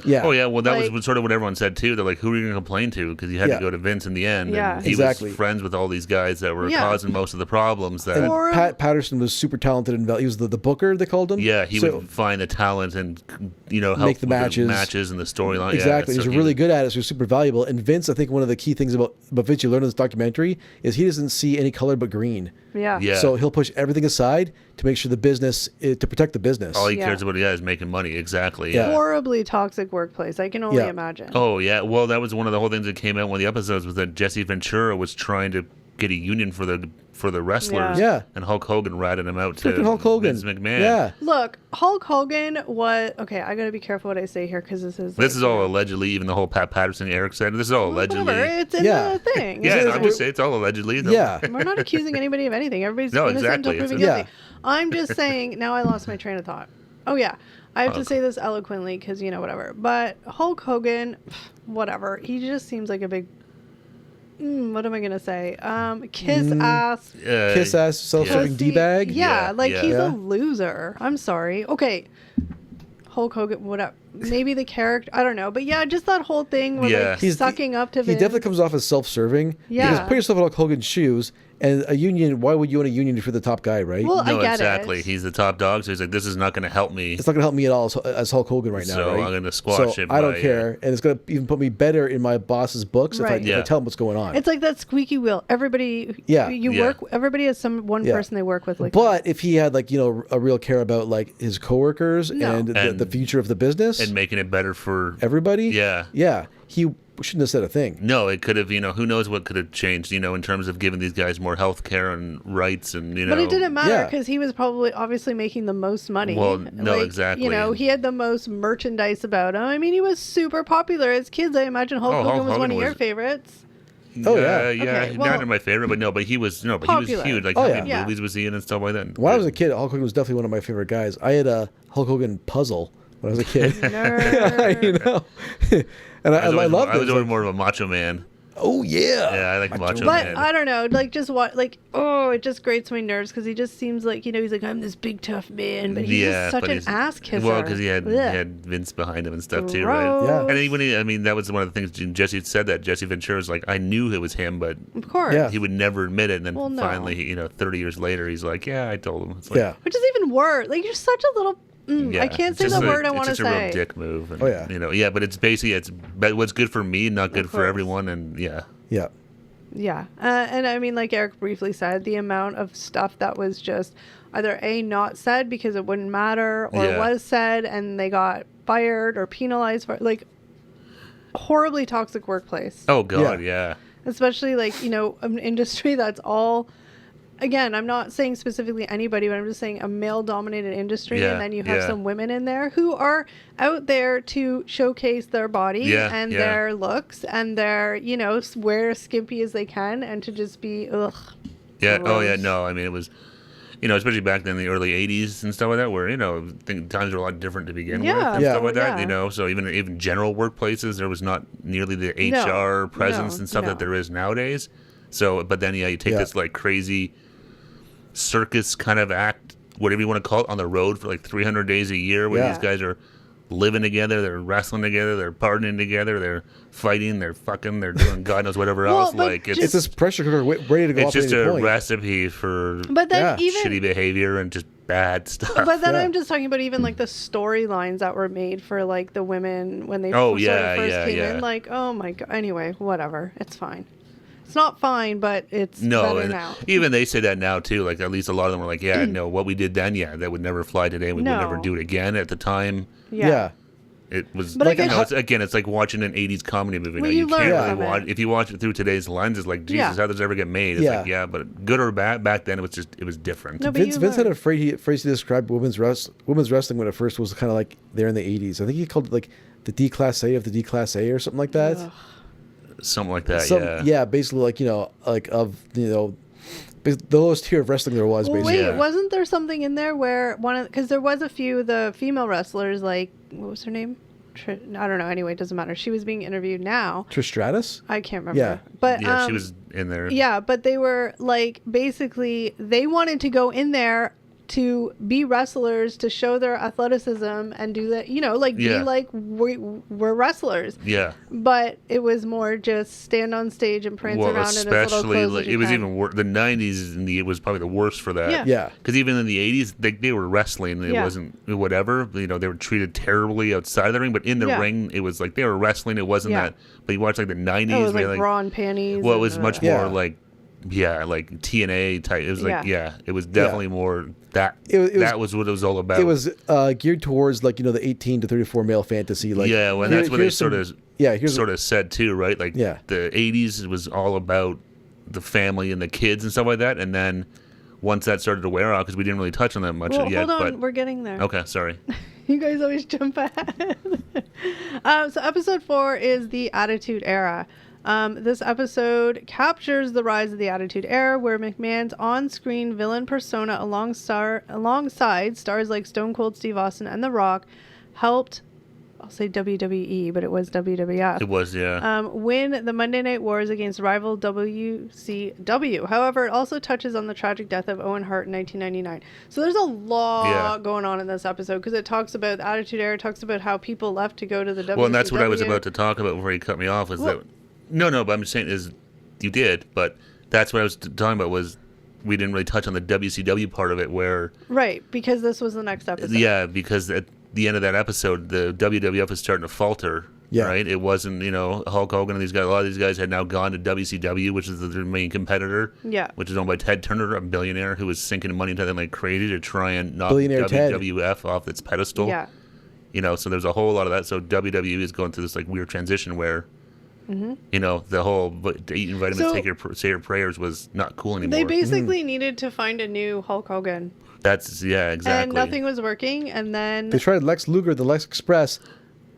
Yeah. Oh yeah, well that Like- was sort of what everyone said too. They're like, who are you going to complain to? Because you had Yeah. to go to Vince in the end. Yeah. And he Exactly. was friends with all these guys that were Yeah. causing most of the problems. That And Or- Pat Patterson was super talented and he was the booker, they called him. yeah, he So- would find the talent and help Make the with matches. and the storyline. Exactly. Yeah, He's really good at it, so he's super valuable. And Vince, I think one of the key things about Vince you learn in this documentary is he doesn't see any color but green. Yeah. Yeah. So he'll push everything aside to make sure to protect the business. All he Yeah. cares about is making money. Exactly. Yeah. Yeah. Horribly toxic workplace. I can only Yeah. imagine. Oh yeah. Well, that was one of the whole things that came out in one of the episodes was that Jesse Ventura was trying to get a union for the wrestlers. Yeah. And Hulk Hogan ratted him out to Freaking Hulk Hogan. Vince McMahon. Yeah. Look, Hulk Hogan was okay. I gotta be careful what I say here because this is. This is all allegedly. Even the whole Pat Patterson, Eric said. This is all allegedly. Whatever. It's in Yeah. the thing. Yeah, It's no, in I'm the- just saying it's all allegedly. though. Yeah. We're not accusing anybody of anything. Everybody's No, innocent exactly. until proven It's- guilty. Yeah. I'm just saying. Now I lost my train of thought. Oh yeah, I have to say this eloquently because whatever. But Hulk Hogan, whatever. He just seems like a big. What am I gonna say? Kiss ass. Kiss ass, self-serving pussy. D-bag. Yeah, Yeah, like yeah. he's Yeah. a loser. I'm sorry. Okay. Hulk Hogan, whatever. Maybe the character, I don't know. But yeah, just that whole thing with Yeah. like He's- sucking up to He Vince. definitely comes off as self-serving. Yeah. Because put yourself in Hulk Hogan's shoes, And a union, why would you want a union for the top guy, right? Well, No, I get exactly. it. He's the top dog, so he's like, this is not going to help me. It's not going to help me at all as Hulk Hogan right now, So right? I'm gonna squash so it I don't by, care. And it's going to even put me better in my boss's books Right. if I tell him what's going on. It's like that squeaky wheel. Everybody, Yeah. you Yeah. work. Everybody has one Yeah. person they work with. Like, But if he had a real care about his coworkers No. and And- the future of the business, and making it better for everybody, Yeah. he shouldn't have said a thing. No, it could have, who knows what could have changed, in terms of giving these guys more health care and rights and, but it didn't matter Yeah. because he was probably obviously making the most money. Well, no, exactly. He had the most merchandise about him. I mean, he was super popular as kids. I imagine Hulk Oh, Hogan Hulk was one Hogan of your was- favorites. Oh, yeah. Yeah, Okay, well- not in my favorite, but he was, he was Popular. huge. Like, Oh, how yeah. many Yeah. movies was he in and stuff like that? When I was a kid, Hulk Hogan was definitely one of my favorite guys. I had a Hulk Hogan puzzle when I was a kid. Nerd. And I I was loved it. always more of a macho man. Oh yeah. Yeah, I like macho But man. I don't know, just what, it just grates my nerves because he just seems like, he's like, I'm this big tough man, but he's just such but an he's- ass kisser. Well, because he Ugh. had Vince behind him and stuff too, Gross. right? Yeah. And even that was one of the things Jesse said, that Jesse Ventura was like, I knew it was him, but Of course. Yeah. he would never admit it. And then Well, no. finally, 30 years later, he's like, yeah, I told him. It's like, Yeah. Which is even worse. Like, you're such a little. yeah, I can't it's say just the word I it's want to just a say. real dick move. And, Oh, yeah. Yeah, but it's basically but what's good for me, not good for course. everyone, and yeah. Yeah. Yeah. And I mean, like Eric briefly said, the amount of stuff that was just either A, not said because it wouldn't matter, or Yeah. was said and they got fired or penalized for horribly toxic workplace. Oh God, Yeah. yeah. Especially an industry that's all. Again, I'm not saying specifically anybody, but I'm just saying a male-dominated industry, Yeah, and then you have yeah. some women in there who are out there to showcase their body Yeah, and yeah. their looks and their, wear as skimpy as they can, and to just be ugh. Yeah. Oh yeah. Gross. No, I mean it was, especially back then in the early '80s and stuff like that, where times were a lot different to begin with and Yeah. stuff like that. Yeah. So even general workplaces, there was not nearly the No, HR presence no, and stuff no. that there is nowadays. So, but then you take Yeah. this crazy circus kind of act, whatever you want to call it, on the road for 300 days a year, where Yeah. these guys are living together, they're wrestling together, they're partying together, they're fighting, they're fucking, they're doing God knows whatever Well, else. but It's It's this pressure cooker ready to go it's off at just any a point. recipe for But then Yeah. even shitty behavior and just bad stuff. But then Yeah. I'm just talking about even the storylines that were made for the women when they Oh, first yeah, came yeah. in. Oh my god. Anyway, whatever. It's fine. It's not fine, but it's No, better and now. even they say that now too. At least a lot of them were like, "Yeah, no, what we did then, that would never fly today. We would never No. do it again." At the time, Yeah. it was. But I guess- it's like watching an '80s comedy movie. Well, Now, you you can't learn really from watch it. if you watch it through today's lens. It's like, Jesus, Yeah. how does it ever get made? It's Yeah. but good or bad, back then it was different. No, but Vince you had learn. a phrase to describe women's wrestling when it first was kind of like there in the 80s. I think he called it the D Class A of the D Class A or something like that. Ugh. Something like that. Basically the lowest tier of wrestling there was, Well, basically. wait, Yeah. wasn't there something in there where because there was a few of the female wrestlers, what was her name? I don't know. Anyway, it doesn't matter. She was being interviewed now. Trish Stratus? I can't remember. Yeah. But Yeah, she was in there. Yeah, but they were basically they wanted to go in there to be wrestlers to show their athleticism and do that, be Yeah. like we're wrestlers. Yeah. But it was more just stand on stage and prance Well, around in as little especially clothes as you it was can. even worse. The '90s it was probably the worst for that. Yeah. Yeah. Because even in the '80s, they were wrestling. It Yeah. wasn't whatever. They were treated terribly outside of the ring, but in the Yeah. ring, it was like they were wrestling. It wasn't Yeah. that. But you watch the '90s, Oh, it was where, bra and panties. well, it and, was much Yeah. more like TNA type. It was Yeah. it was definitely more that. That was what it was all about. It was geared towards the 18 to 34 male fantasy. yeah, well, that's what they sort of said too, right? Like Yeah. the '80s was all about the family and the kids and stuff like that, and then once that started to wear off, because we didn't really touch on that much Well, yet. hold on, But we're getting there. okay, sorry. You guys always jump ahead. So episode 4 is the Attitude Era. This episode captures the rise of the Attitude Era, where McMahon's on-screen villain persona alongside stars like Stone Cold Steve Austin and The Rock helped, I'll say WWE, but it was WWF. It was, yeah. Win the Monday Night Wars against rival WCW. However, it also touches on the tragic death of Owen Hart in 1999. So there's a lot going on in this episode because it talks about the Attitude Era, talks about how people left to go to the WCW. Well, and that's what I was about to talk about before you cut me off. But I'm saying is, you did, but That's what I was talking about. Was we didn't really touch on the WCW part of it, where Right, because this was the next episode. yeah, because at the end of that episode, the WWF was starting to falter. Yeah. Right. It wasn't, Hulk Hogan and these guys. A lot of these guys had now gone to WCW, which is their main competitor. Yeah. Which is owned by Ted Turner, a billionaire who was sinking money into them like crazy to try and knock Billionaire Ted. WWF off its pedestal. Yeah. So there's a whole lot of that. So WWE is going through this like weird transition where, the whole eating vitamins, say your prayers was not cool anymore. They basically needed to find a new Hulk Hogan. That's exactly. And nothing was working, and then They tried Lex Luger, the Lex Express.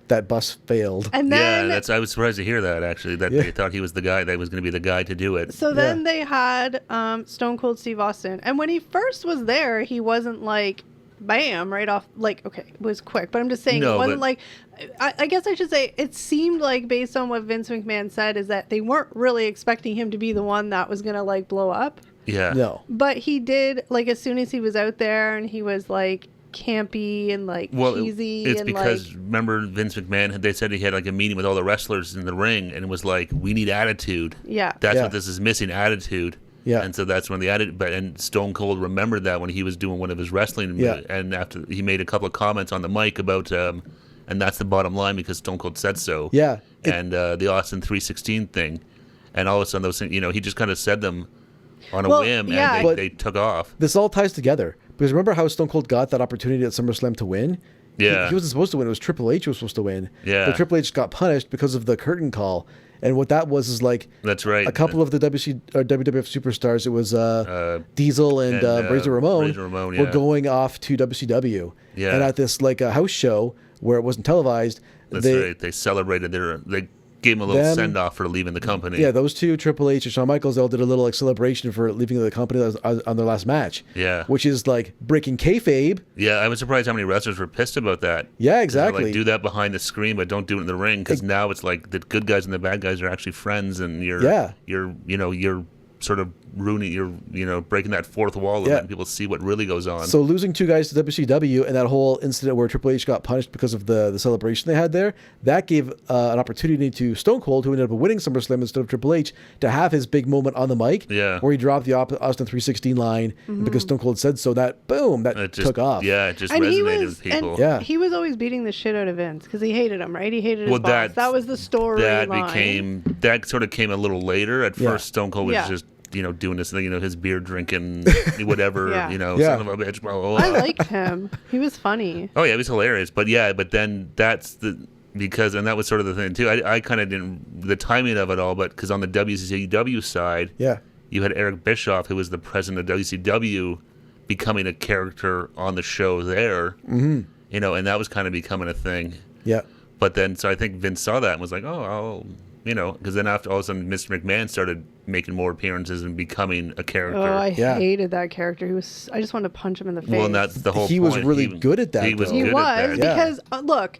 That bus failed. And then I was surprised to hear that actually. That they thought he was the guy that was going to be the guy to do it. So then they had Stone Cold Steve Austin, and when he first was there, he wasn't like bam right off. Like it was quick, but I'm just saying it wasn't like. I guess I should say it seemed like based on what Vince McMahon said is that they weren't really expecting him to be the one that was going to like blow up. Yeah. No. But he did like as soon as he was out there and he was like campy and like cheesy. It's and because remember Vince McMahon, they said he had like a meeting with all the wrestlers in the ring and it was like, we need attitude. Yeah. That's what this is missing, attitude. Yeah. And so that's when the attitude, and Stone Cold remembered that when he was doing one of his wrestling, and after he made a couple of comments on the mic about, and that's the bottom line because Stone Cold said so. Yeah. And the Austin 316 thing, and all of a sudden those things, he just kind of said them on a whim, and they took off. This all ties together. Because remember how Stone Cold got that opportunity at SummerSlam to win? Yeah. He wasn't supposed to win. It was Triple H who was supposed to win. Yeah. But Triple H got punished because of the curtain call. And what that was is like that's right. A couple of the WWF superstars. It was Diesel and Razor Ramon were going off to WCW. Yeah. And at this like a house show where it wasn't televised, that's right. They celebrated they gave him a little send off for leaving the company. Yeah, those two, Triple H and Shawn Michaels, all did a little like celebration for leaving the company on their last match. Yeah, which is like breaking kayfabe. Yeah, I was surprised how many wrestlers were pissed about that. Yeah, exactly. Like, do that behind the screen, but don't do it in the ring because now it's like the good guys and the bad guys are actually friends, and you're sort of ruining, you're breaking that fourth wall and letting people see what really goes on. So losing two guys to WCW and that whole incident where Triple H got punished because of the celebration they had there, that gave an opportunity to Stone Cold, who ended up winning SummerSlam instead of Triple H, to have his big moment on the mic, where he dropped the Austin 316 line, and because Stone Cold said so, that boom, that took off. Yeah, it just resonated with people. And he was always beating the shit out of Vince because he hated him, right? He hated his boss. That was the story that sort of came a little later. At first, Stone Cold was just doing this thing, his beer drinking, whatever, son of a bitch, blah, blah, blah. I liked him. He was funny. Oh, yeah, he was hilarious. But then that's and that was sort of the thing, too. I kind of didn't, the timing of it all, but because on the WCW side, you had Eric Bischoff, who was the president of WCW, becoming a character on the show there, and that was kind of becoming a thing. Yeah. But then, so I think Vince saw that and was like, oh, I'll... because then after all of a sudden Mr. McMahon started making more appearances and becoming a character. Oh, I hated that character. I just wanted to punch him in the face. Well, and that's the whole point. He was really good at that. He was good at that. Because, look,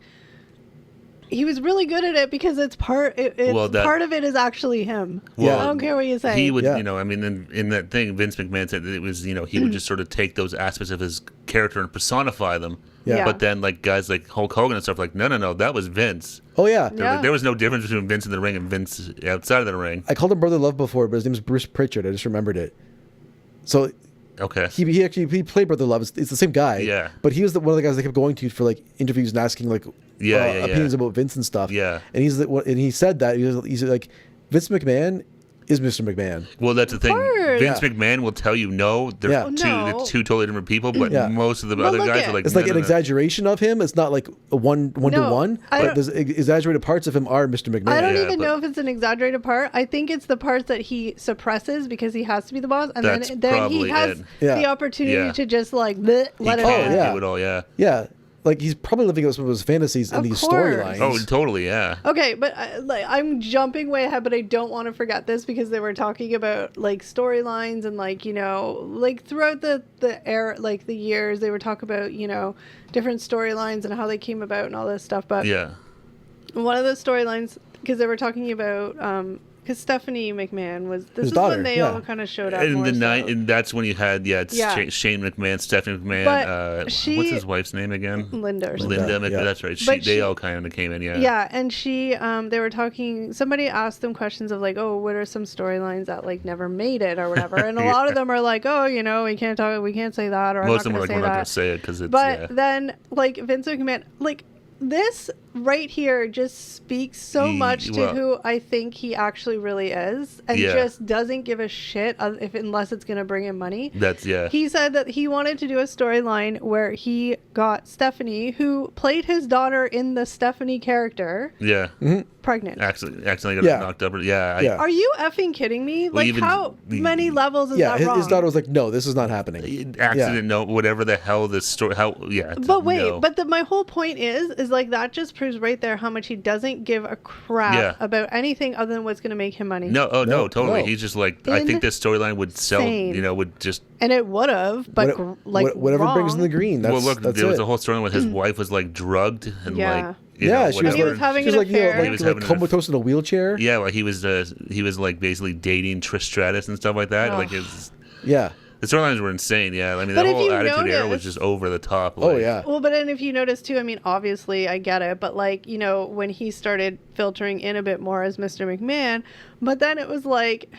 he was really good at it because part of it is actually him. Well, I don't care what you say. He would, in that thing, Vince McMahon said that it was, he would just sort of take those aspects of his character and personify them. Yeah. But then, like, guys like Hulk Hogan and stuff, like, no, that was Vince. Oh, yeah. There was no difference between Vince in the ring and Vince outside of the ring. I called him Brother Love before, but his name is Bruce Pritchard. I just remembered it. So... Okay. He played Brother Love. It's the same guy. Yeah. But he was one of the guys they kept going to for like interviews and asking like opinions about Vince and stuff. Yeah. And he said that he's like Vince McMahon is Mr. McMahon. Well, that's the thing. Vince McMahon will tell you no. They're two totally different people, but most of the other guys are like... It's like an exaggeration of him. It's not like a one-to-one, but there's exaggerated parts of him are Mr. McMahon. I don't even know if it's an exaggerated part. I think it's the parts that he suppresses because he has to be the boss, and then he has the opportunity to just like let it out. Do it all, Yeah. Like, he's probably living out some of his fantasies in these storylines. Oh, totally, yeah. Okay, but I'm jumping way ahead, but I don't want to forget this because they were talking about, like, storylines and, like, like, throughout the era, like, the years, they were talking about, different storylines and how they came about and all this stuff. But one of the storylines, because they were talking about, because Stephanie McMahon was. This His is daughter, when they yeah. all kind of showed up. In more the so. night, and that's when you had it's Yeah. Shane McMahon, Stephanie McMahon. But what's she- his wife's name again? Linda. Or something. Linda McMahon. yeah. That's right. But They she- all kind of came in. Yeah. Yeah, and she, they were talking. Somebody asked them questions of like, oh, what are some storylines that like never made it or whatever, and a lot of them are like, oh, you know, we can't say that, or Most I'm of them not are like, going to say we're not going that. to say it because it's. But yeah. then, like Vince McMahon, like this right here just speaks so much to well- who I think he actually really is, and Yeah. just doesn't give a shit unless it's going to bring him money. That's He said that he wanted to do a storyline where he got Stephanie, who played his daughter in the Stephanie character, Yeah. pregnant. Accidentally got Yeah. knocked up. Yeah. Yeah. Are you effing kidding me? Well, Like, even how many levels is Yeah, that wrong? his daughter was like, no, this is not happening. Accident. No. Whatever the hell this story. How. Yeah. But wait, no. but my whole point is like that just proves right there how much he doesn't give a crap Yeah. about anything other than what's going to make him money. No. Oh no. No, Totally. no. He's just like. I think this storyline would sell. Insane. You know. Would just. And it would have, but Whatever brings in the green. That's, Well, look. that's There was it. a whole storyline where his wife was like drugged and Yeah. like. You Yeah, know, she was, He was whatever. having she was an like, you know, affair. like, He was like having an comatose in a wheelchair. Yeah, well, he was like basically dating Trish Stratus and stuff like that. Like his Yeah. the storylines were insane. Yeah, I mean But the if whole you Attitude Era was notice- just over the top. Oh, like- yeah. Well, but then if you notice too, I mean, obviously I get it, but like, you know, when he started filtering in a bit more as Mr. McMahon, but then it was like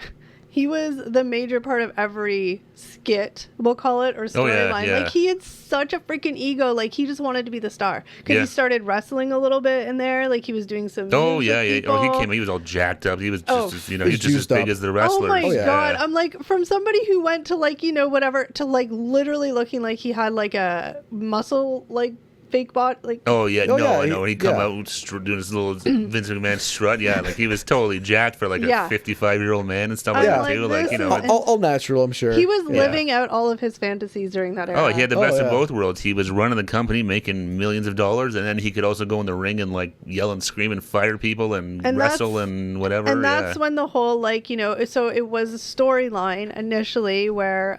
he was the major part of every skit, we'll call it, or Oh, yeah, storyline. yeah. Like he had such a freaking ego. Like he just wanted to be the star because Yeah. he started wrestling a little bit in there. Like he was doing some. Oh moves yeah, with yeah. Oh, he people. came. He was all jacked up. He was just, Oh, you know, he's he's just as juiced big up. as the Oh wrestlers. my yeah. god! I'm like, from somebody who went to like, you know, whatever, to like literally looking like he had like a muscle like fake bot like. Oh yeah, Oh, no, yeah, I know. He come yeah. out doing his little Vince McMahon strut. Yeah, like he was totally jacked for like Yeah. a 55-year-old man and stuff I'm like that like, too. Like this you know, is- All natural, I'm sure. He was Yeah. living out all of his fantasies during that era. oh, he had the best Oh, of yeah. both worlds. He was running the company, making millions of dollars, and then he could also go in the ring and like yell and scream and fire people and And wrestle that's- and whatever. And that's yeah. when the whole like, you know, so it was a storyline initially where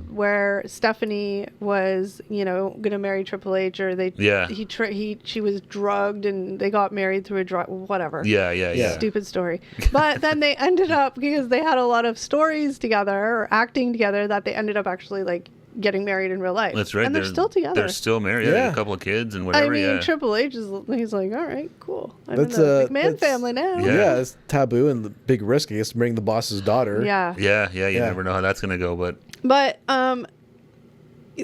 where Stephanie was, you know, gonna marry Triple H, or Yeah. she was drugged and they got married through a drug, whatever. Yeah. Stupid story. But then they ended up, because they had a lot of stories together or acting together, that they ended up actually like getting married in real life. That's right. And they're still together. They're still married. Yeah, Yeah. a couple of kids and whatever. I mean, yeah. Triple H he's like, all right, cool. I'm That's, in the McMahon that's- family now. Yeah. Yeah, it's taboo and the big risk, I guess, marrying the boss's daughter. Yeah. Yeah. You Yeah. never know how that's gonna go, but But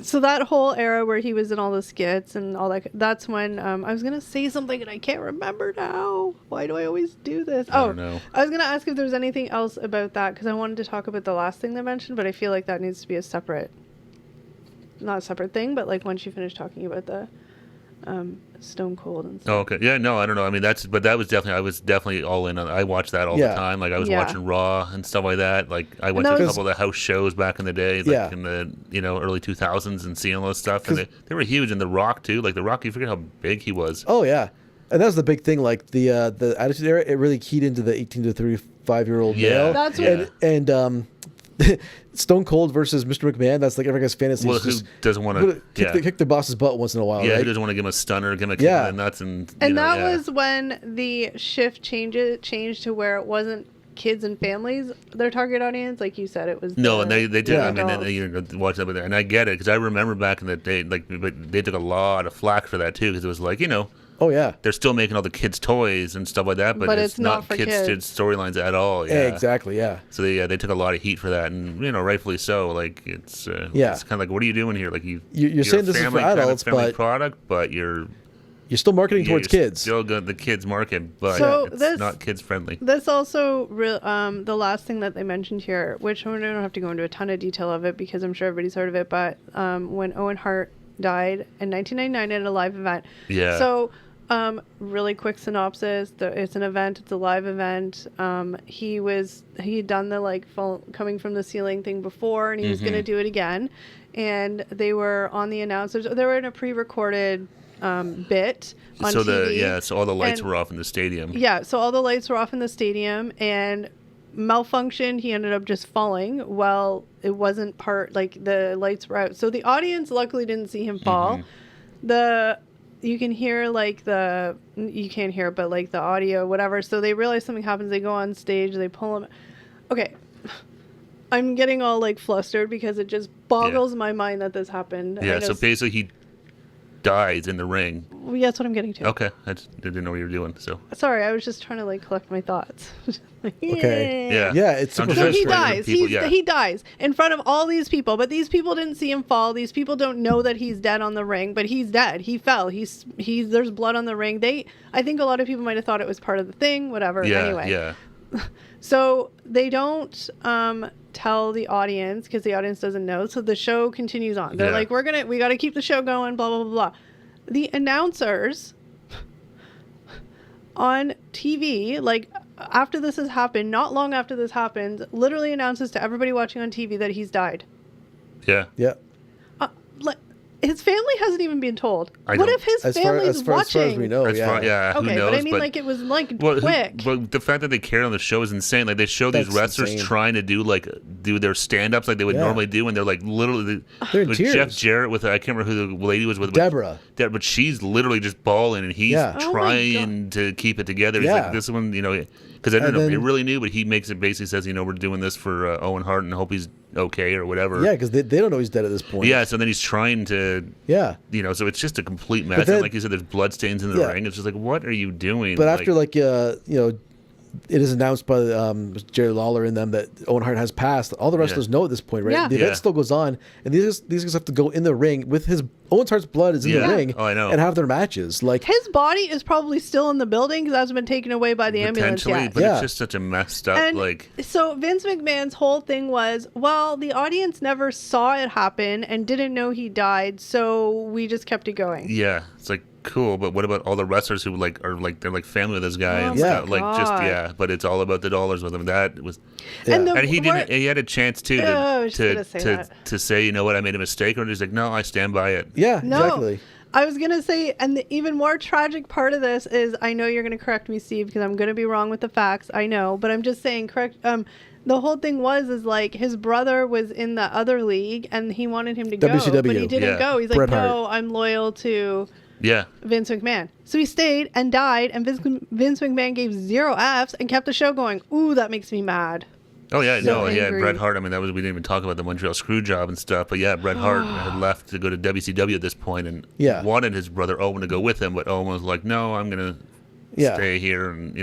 so that whole era where he was in all the skits and all that, that's when I was gonna say something and I can't remember now. Why do I always do this? I don't know. I was gonna ask if there's anything else about that, because I wanted to talk about the last thing they mentioned, but I feel like that needs to be a separate, not a separate thing, but like once you finish talking about the Stone Cold and stuff. Oh, okay. Yeah, no, I don't know. I mean, I was definitely all in on. I watched that all Yeah. the time. Like I was Yeah. watching Raw and stuff like that. Like I went that to a was- couple of the house shows back in the day, like Yeah. in the early 2000s, and seeing all this stuff. And they were huge. And The Rock too. Like The Rock, you forget how big he was. Oh yeah, and that was the big thing. Like the Attitude Era, it really keyed into the 18 to 35-year-old Yeah, male. That's yeah. and Stone Cold versus Mr. McMahon. That's like every guy's fantasy. Well, is who just doesn't want to? Yeah, kick their boss's butt once in a while, yeah. Who right? doesn't want to give him a stunner, give him a kick Yeah. in the nuts, and you And know, that yeah. was when the shift changed to where it wasn't kids and families their target audience, like you said. It was No, the- and they did. Yeah. I mean, adults. they watched that, and I get it because I remember back in the day, like, but they took a lot of flack for that too, because it was like, Oh yeah, they're still making all the kids' toys and stuff like that, but it's not for kids' kids. storylines at all. Yeah, exactly. Yeah, So they took a lot of heat for that, and rightfully so. Like it's Yeah. it's kind of like, what are you doing here? Like You're a saying this is for family kind of adults, family but product, but you're still marketing towards you're kids. Still got the kids market, but So it's this- not kids friendly. This also, the last thing that they mentioned here, which we don't have to go into a ton of detail of it because I'm sure everybody's heard of it, but when Owen Hart died in 1999 at a live event. Yeah. So, really quick synopsis. It's an event. It's a live event. He had done the like coming from the ceiling thing before, and he was going to do it again. And they were on the announcers. They were in a pre-recorded bit on So TV. so all the lights And- were off in the stadium. Yeah, so all the lights were off in the stadium and malfunctioned. He ended up just falling. Well, it wasn't the lights were out. So the audience luckily didn't see him fall. you can hear like you can't hear, but like the audio, whatever. So they realize something happens. They go on stage. They pull him. Okay, I'm getting all like flustered because it just boggles my mind that this happened. Yeah. So basically, he dies in the ring. Well, yeah, that's what I'm getting to. Okay, I didn't know what you were doing. So sorry, I was just trying to like collect my thoughts. Okay. yeah, Yeah, it's I'm super just So frustrated he with dies. people, He dies in front of all these people, but these people didn't see him fall. These people don't know that he's dead on the ring, but he's dead. He fell. He's there's blood on the ring. I think a lot of people might have thought it was part of the thing. Whatever. Yeah, Anyway. yeah. So they don't tell the audience because the audience doesn't know. So the show continues on. They're like, we got to keep the show going. Blah blah blah blah. The announcers on TV, like after this has happened, not long after this happens, literally announces to everybody watching on TV that he's died. Yeah. Yeah. His family hasn't even been told. I What don't- if his As family's far watching? as we know, That's yeah. fine, yeah. Who Okay, knows? but I mean, like it was like Well, quick. but the fact that they cared on the show is insane. Like they show these That's wrestlers insane. trying to do their stand-ups like they would Yeah. normally do, and they're like literally. They're in with tears. Jeff Jarrett with I can't remember who the lady was with. Deborah. But she's literally just bawling, and he's Yeah. Oh my trying to keep it together. He's Yeah. like, this one, because I don't And know if he then- really knew, but he makes it basically says, we're doing this for Owen Hart and hope he's okay or whatever. Yeah, because they don't know he's dead at this point. Yeah, so then he's trying to, Yeah. so it's just a complete mess. then- And like you said, there's bloodstains in the Yeah. ring. It's just like, what are you doing? But after it is announced by Jerry Lawler and them that Owen Hart has passed. All the wrestlers know at this point, right? Yeah. The event Yeah. still goes on, and these guys have to go in the ring with Owen Hart's blood is in Yeah. the ring. Oh, I know. And have their matches. Like, His body is probably still in the building because it hasn't been taken away by the ambulance potentially, yet. but Yeah. it's just such a messed up, And like, so Vince McMahon's whole thing was, well, the audience never saw it happen and didn't know he died, so we just kept it going. yeah, it's like cool. But what about all the wrestlers who they're like family with this guy Oh and my stuff? Like just God. but it's all about the dollars with him. That was, And, Yeah. the, and he wor- didn't. He had a chance too Oh, I was just gonna say that. to say, you know what, I made a mistake, or he's like, no, I stand by it. yeah, No, exactly. I was gonna say, and the even more tragic part of this is, I know you're gonna correct me, Steve, because I'm gonna be wrong with the facts. I know, but I'm just saying, correct. The whole thing is like his brother was in the other league and he wanted him to go, WCW. but he didn't Yeah. go. He's like, Bret no, Hart. I'm loyal to Yeah, Vince McMahon. So he stayed and died, and Vince McMahon gave 0 Fs and kept the show going. Ooh, that makes me mad. oh yeah, So no, yeah, angry. Bret Hart. I mean, we didn't even talk about the Montreal screw job and stuff, but yeah, Bret Hart had left to go to WCW at this point and Yeah. wanted his brother Owen to go with him, but Owen was like, no, I'm gonna Yeah. stay here, and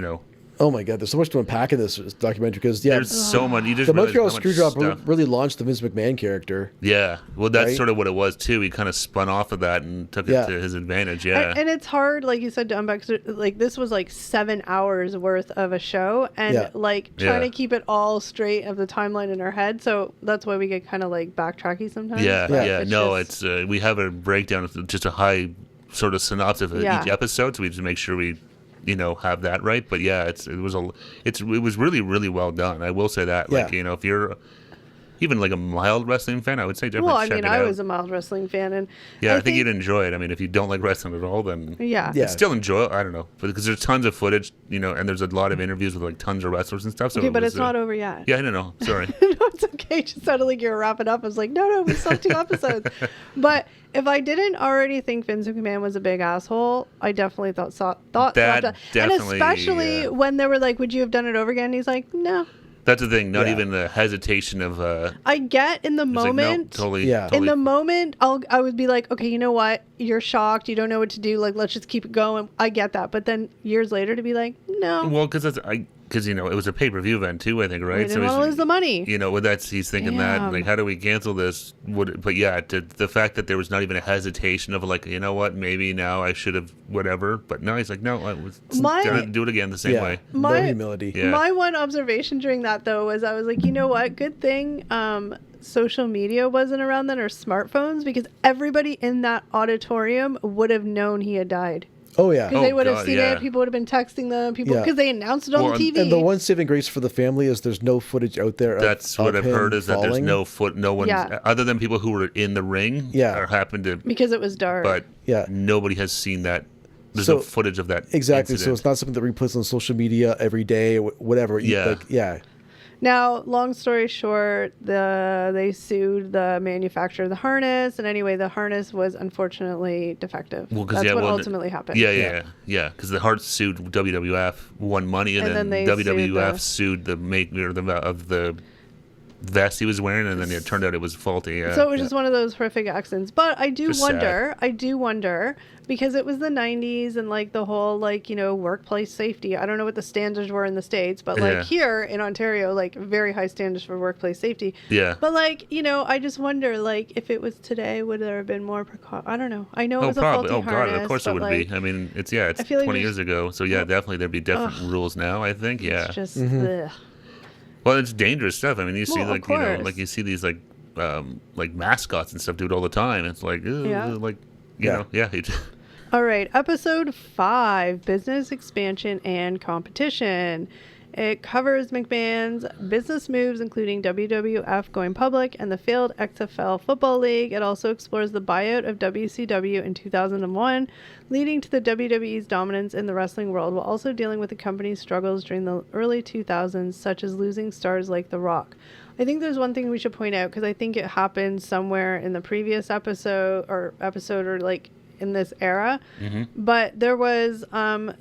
Oh my God, there's so much to unpack in this documentary because there's so much. You just the realize Montreal how much Screwjob stuff- really launched the Vince McMahon character. Yeah, well, that's Right? sort of what it was too. He kind of spun off of that and took Yeah. it to his advantage. Yeah, And it's hard, like you said, to unpack. Like this was like 7 hours worth of a show, and Yeah. like trying Yeah. to keep it all straight of the timeline in our head. So that's why we get kind of like backtracky sometimes. yeah, But yeah. No, just- it's we have a breakdown, of just a high sort of synopsis of Yeah. each episode, so we just make sure we, have that right. But yeah, it was really really well done. I will say that. Yeah. Like if you're even like a mild wrestling fan, I would say definitely well, I check mean, it I out. was a mild wrestling fan, and Yeah, I think you'd enjoy it. I mean, if you don't like wrestling at all, then yeah. Yeah. still enjoy it. I don't know, because there's tons of footage, and there's a lot of interviews with like tons of wrestlers and stuff. So Okay, it but was, it's not over yet. Yeah, I don't know. Sorry. No, it's okay. It just sounded like you were wrapping up. I was like, no, we still have 2 episodes. But if I didn't already think Vince McMahon was a big asshole, I definitely thought That and definitely, especially yeah. when they were like, would you have done it over again? And he's like, no. That's the thing. Not Yeah. even the hesitation of. I get in the It's like, no, moment. totally. Yeah. Totally. In the moment, I would be like, okay, you know what? You're shocked. You don't know what to do. Like, let's just keep it going. I get that. But then years later to be like, no. Well, because it was a pay-per-view event too, I think, right? We didn't want to lose the money. He's thinking that, Damn. like, how do we cancel this? But yeah, the fact that there was not even a hesitation of like, you know what, maybe now I should have whatever. But no, he's like, no, I was gonna do it again the same Yeah. way. No humility. Yeah. My one observation during that though was I was like, you know what? Good thing social media wasn't around then or smartphones, because everybody in that auditorium would have known he had died. Oh yeah. Because they would have God, seen yeah. it. People would have been texting them. People Yeah. because they announced it on Well, TV. And the one saving grace for the family is there's no footage out there. That's what I've heard is that there's falling. no one Yeah. other than people who were in the ring. Yeah. Or happened to, because it was dark. but Yeah. nobody has seen that. There's So- no footage of that. Exactly. So incident. it's not something that replays on social media every day, whatever. Yeah. Yeah. Now, long story short, they sued the manufacturer of the harness, and anyway, the harness was unfortunately defective. Well, That's what ultimately happened. Yeah. Because the Hart sued WWF, won money, and then they WWF sued the maker of the vest he was wearing, and then it turned out it was faulty. Yeah. So it was just one of those horrific accidents. But I do Just wonder, because it was the 90s and like the whole like, you know, workplace safety. I don't know what the standards were in the States, but like here in Ontario, like very high standards for workplace safety. Yeah. But like, you know, I just wonder, like, if it was today, would there have been more I don't know. I know it was probably. a faulty harness. God, of course it would like, be. I mean, it's 20 like years ago. So yeah, definitely there'd be different rules now, I think. Yeah. It's just, Well, it's dangerous stuff. I mean, you see of you see these like mascots and stuff do it all the time. It's like, like, you know, All right, episode 5, business expansion and competition. It covers McMahon's business moves, including WWF going public and the failed XFL Football League. It also explores the buyout of WCW in 2001, leading to the WWE's dominance in the wrestling world, while also dealing with the company's struggles during the early 2000s, such as losing stars like The Rock. I think there's one thing we should point out, because I think it happened somewhere in the previous episode or like in this era. But there was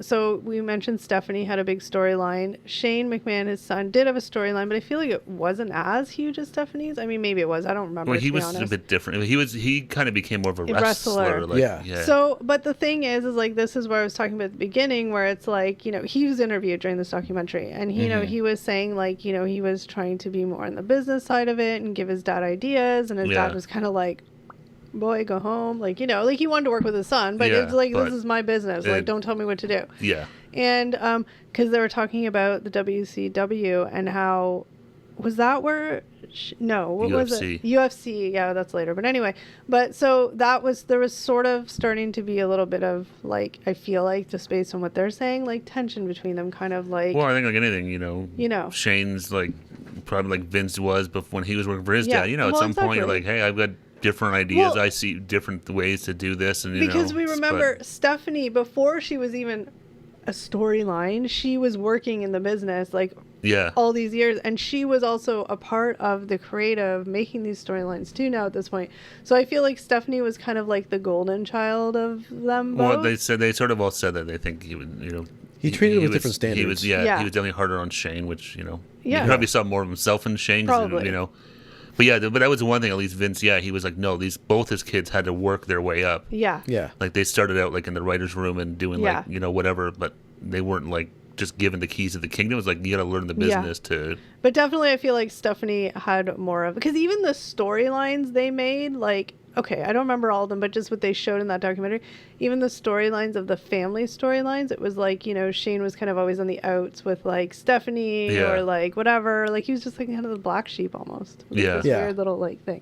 so we mentioned Stephanie had a big storyline. Shane McMahon, his son, did have a storyline, but I feel like it wasn't as huge as Stephanie's. I mean, maybe it was, I don't remember. Well, he was a bit different. He kind of became more of a wrestler. Yeah. So but the thing is like, this is where I was talking about at the beginning, where it's like, you know, he was interviewed during this documentary, and he, you know, he was saying like, you know, he was trying to be more on the business side of it and give his dad ideas, and his dad was kind of like, boy, go home, like, you know, like he wanted to work with his son, but it's like, this is my business, like, don't tell me what to do. And because they were talking about the WCW and how was that where what UFC. was it? UFC, yeah, that's later, but anyway, but so there was sort of starting to be a little bit of like, I feel like, just based on what they're saying, like tension between them, kind of like, well, I think like anything, you know, Shane's like probably like Vince was, but when he was working for his dad, you know, at some point you're like, hey, I've got different ideas. I see different ways to do this, and because we remember Stephanie, before she was even a storyline, she was working in the business like all these years, and she was also a part of the creative making these storylines too now at this point. So I feel like Stephanie was kind of like the golden child of them both. Well, they sort of all said that they think he would, you know, he treated with different standards. He was he was definitely harder on Shane, which, you know, you probably saw more of himself in Shane, probably, you know. But that was the one thing, at least Vince, he was like, no, both his kids had to work their way up. Yeah. Like they started out like in the writer's room and doing like, you know, whatever, but they weren't like just given the keys of the kingdom. It was like, you got to learn the business to. But definitely I feel like Stephanie had more of, because even the storylines they made, like, okay, I don't remember all of them, but just what they showed in that documentary, even the storylines of the family storylines, it was like, you know, Shane was kind of always on the outs with like Stephanie or like whatever. Like he was just like kind of the black sheep almost. This weird little like thing.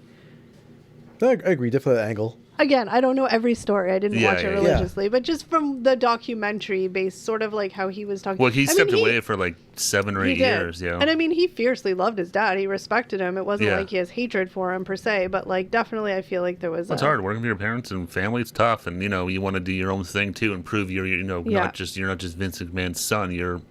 I agree, definitely that angle. Again, I don't know every story. I didn't watch it religiously, but just from the documentary based, sort of like how he was talking. Well, he stepped away for like 7 or 8 years. Yeah. And I mean, he fiercely loved his dad. He respected him. It wasn't like he has hatred for him per se, but like definitely I feel like there was. It's hard working with your parents and family. It's tough, and you know you want to do your own thing too and prove you're not just Vince McMahon's son. You're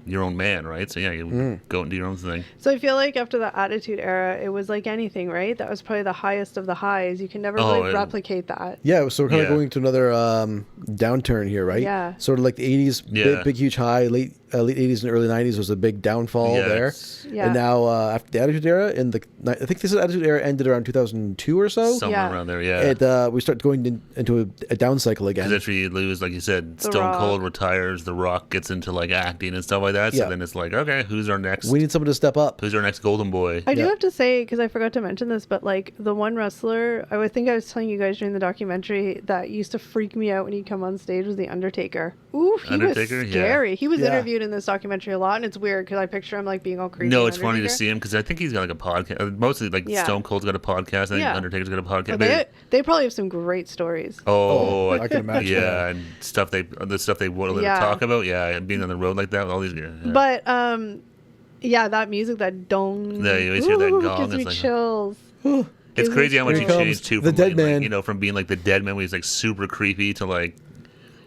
your own man, right? So you go and do your own thing. So I feel like after the Attitude Era, it was like anything, right? That was probably the highest of the highs. You can never really replicate that. Yeah, so we're kind of going to another downturn here, right? Yeah. Sort of like the 80s, big huge high, late 80s and early 90s was a big downfall there. Yeah. And now after the Attitude Era, I think this Attitude Era ended around 2002 or so. Somewhere around there, we start going into a down cycle again. Because after you lose, like you said, Stone Cold retires, The Rock gets into like acting and stuff like that. So then it's like, okay, who's our next? We need someone to step up. Who's our next golden boy? I do have to say, because I forgot to mention this, but like the one wrestler, I think I was telling you guys during the documentary that used to freak me out when he'd come on stage was The Undertaker. Ooh, he was scary. Yeah. He was interviewed in this documentary a lot, and it's weird because I picture him like being all creepy. No, it's funny to see him because I think he's got like a podcast. Mostly like Stone Cold's got a podcast. I think Undertaker's got a podcast. Well, they probably have some great stories. I can imagine. Yeah, and the stuff they want to talk about. Yeah, and being on the road like that with all these. Yeah. But that music, that dong. Yeah, you always hear that gong. Gives me chills. It's crazy how much he changed too. From the Dead Man. From being like the Dead Man, where he's like super creepy to like.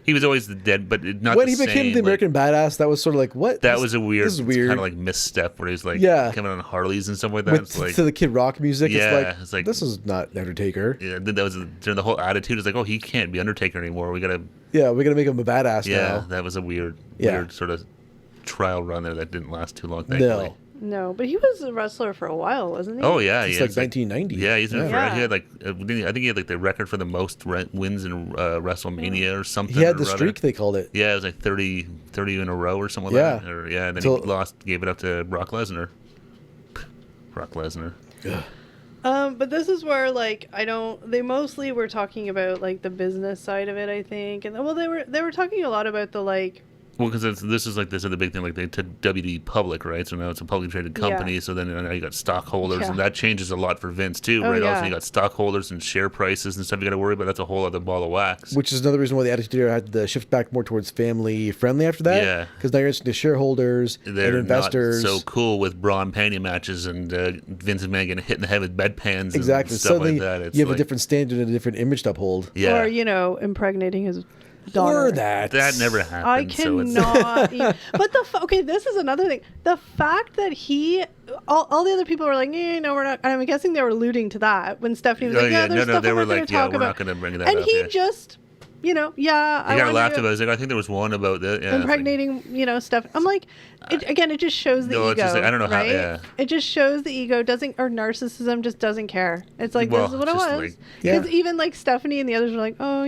He was always the dead, but not when the he became same, the American Badass, that was sort of like, what? That was a weird. This is weird. Kind of like misstep where he's like coming on Harleys and stuff like that. With, it's like, to the Kid Rock music. Yeah, it's like this is not Undertaker. Yeah, that was during the whole attitude. It's like, oh, he can't be Undertaker anymore. We gotta make him a badass now. Yeah, that was a weird sort of trial run there that didn't last too long. Thankfully. No, but he was a wrestler for a while, wasn't he? Oh yeah, it's like 1990. Yeah, he's been yeah. He had like I think he had like the record for the most wins in WrestleMania or something. He had the streak, they called it. Yeah, it was like 30 in a row or something like that. And then he gave it up to Brock Lesnar. But this is where they mostly were talking about like the business side of it, I think, and they were talking a lot about the like. Well, because this is the big thing. Like they took WWE public, right? So now it's a publicly traded company. Yeah. So then now you got stockholders, and that changes a lot for Vince too, right? Yeah. Also, you got stockholders and share prices and stuff you got to worry about. That's a whole other ball of wax. Which is another reason why the Attitude Era had to shift back more towards family friendly after that. Yeah, because now you're interested to shareholders and investors. Not so cool with bra and panty matches and Vince McMahon getting hit in the head with bedpans. Exactly. And stuff Suddenly like that. You have a different standard and a different image to uphold. Yeah. Or impregnating his daughter. Or that never happened. I cannot. But this is another thing. The fact that all the other people were like, no, we're not. I'm guessing they were alluding to that when Stephanie was like, there's stuff they we're were not going like, to talk we're about. not going to bring that and up. And he just, He kind of laughed about it. I think there was one about that. Yeah, impregnating, stuff. I'm like, it just shows the ego. It's just like, I don't know right? how. Yeah. It just shows the ego or narcissism just doesn't care. It's like, this is what it was. Because even like Stephanie and the others were like, oh,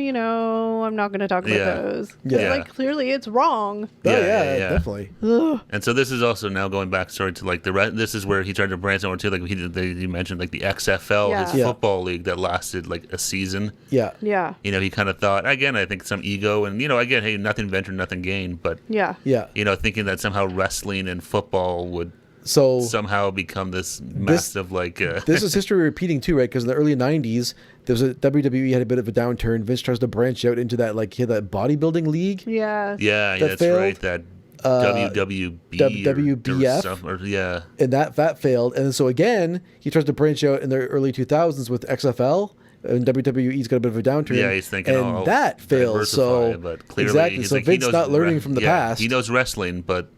I'm not going to talk about those. Yeah. Like clearly it's wrong. Yeah, definitely. Ugh. And so this is also now going back to like this is where he tried to branch out too. Like he mentioned like the XFL, his football league that lasted like a season. Yeah. Yeah. He kind of thought, again, I think some ego and, again, hey, nothing ventured, nothing gained. But, thinking that somehow wrestling and football would somehow become this massive, this is history repeating too, right? Because in the early 90s, there was WWE had a bit of a downturn. Vince tries to branch out into that, he had that bodybuilding league. Yes. Yeah, that's failed. Right. That WWBF. And that failed. And so again, he tries to branch out in the early 2000s with XFL. And WWE's got a bit of a downturn. Yeah, he's thinking, and that failed. So but clearly, exactly. So Vince not learning from the past. He knows wrestling, but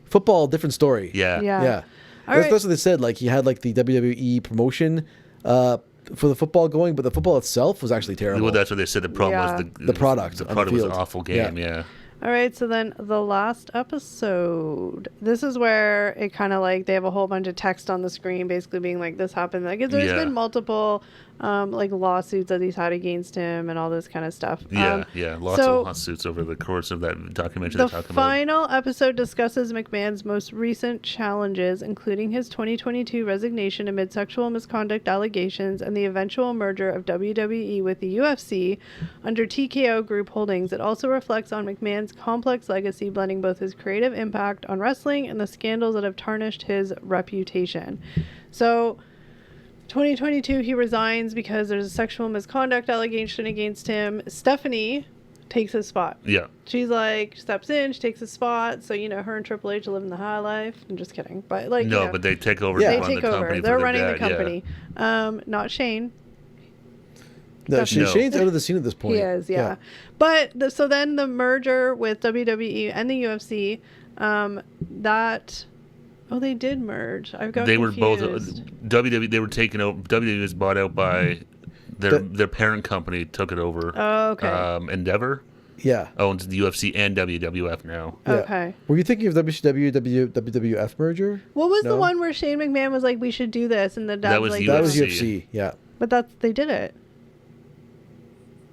football, different story. Yeah. That's what they said. He had the WWE promotion for the football going, but the football itself was actually terrible. Well, that's what they said. The problem was the product. The product was an awful game. Yeah. All right, so then the last episode. This is where it kind of they have a whole bunch of text on the screen, basically being like, "This happened." There's been multiple lawsuits that he's had against him and all this kind of stuff. Lots of lawsuits over the course of that documentary. The final episode discusses McMahon's most recent challenges, including his 2022 resignation amid sexual misconduct allegations and the eventual merger of WWE with the UFC under TKO Group Holdings. It also reflects on McMahon's complex legacy, blending both his creative impact on wrestling and the scandals that have tarnished his reputation. So 2022, he resigns because there's a sexual misconduct allegation against him. Stephanie takes his spot. Yeah. She's steps in, she takes his spot. So, her and Triple H are living the high life. I'm just kidding. But but they take over. They take over. They're running the company. Yeah. Not Shane. No, Shane's out of the scene at this point. He is, yeah. But so then the merger with WWE and the UFC, they did merge. I've got They confused. were both WWE. They were taken over. WWE was bought out by their parent company. Took it over. Oh, okay. Endeavor. Yeah. Owns the UFC and WWF now. Yeah. Okay. Were you thinking of WCW WWF merger? What was the one where Shane McMahon was like, "We should do this," and that was UFC. That was UFC. Yeah. But they did it.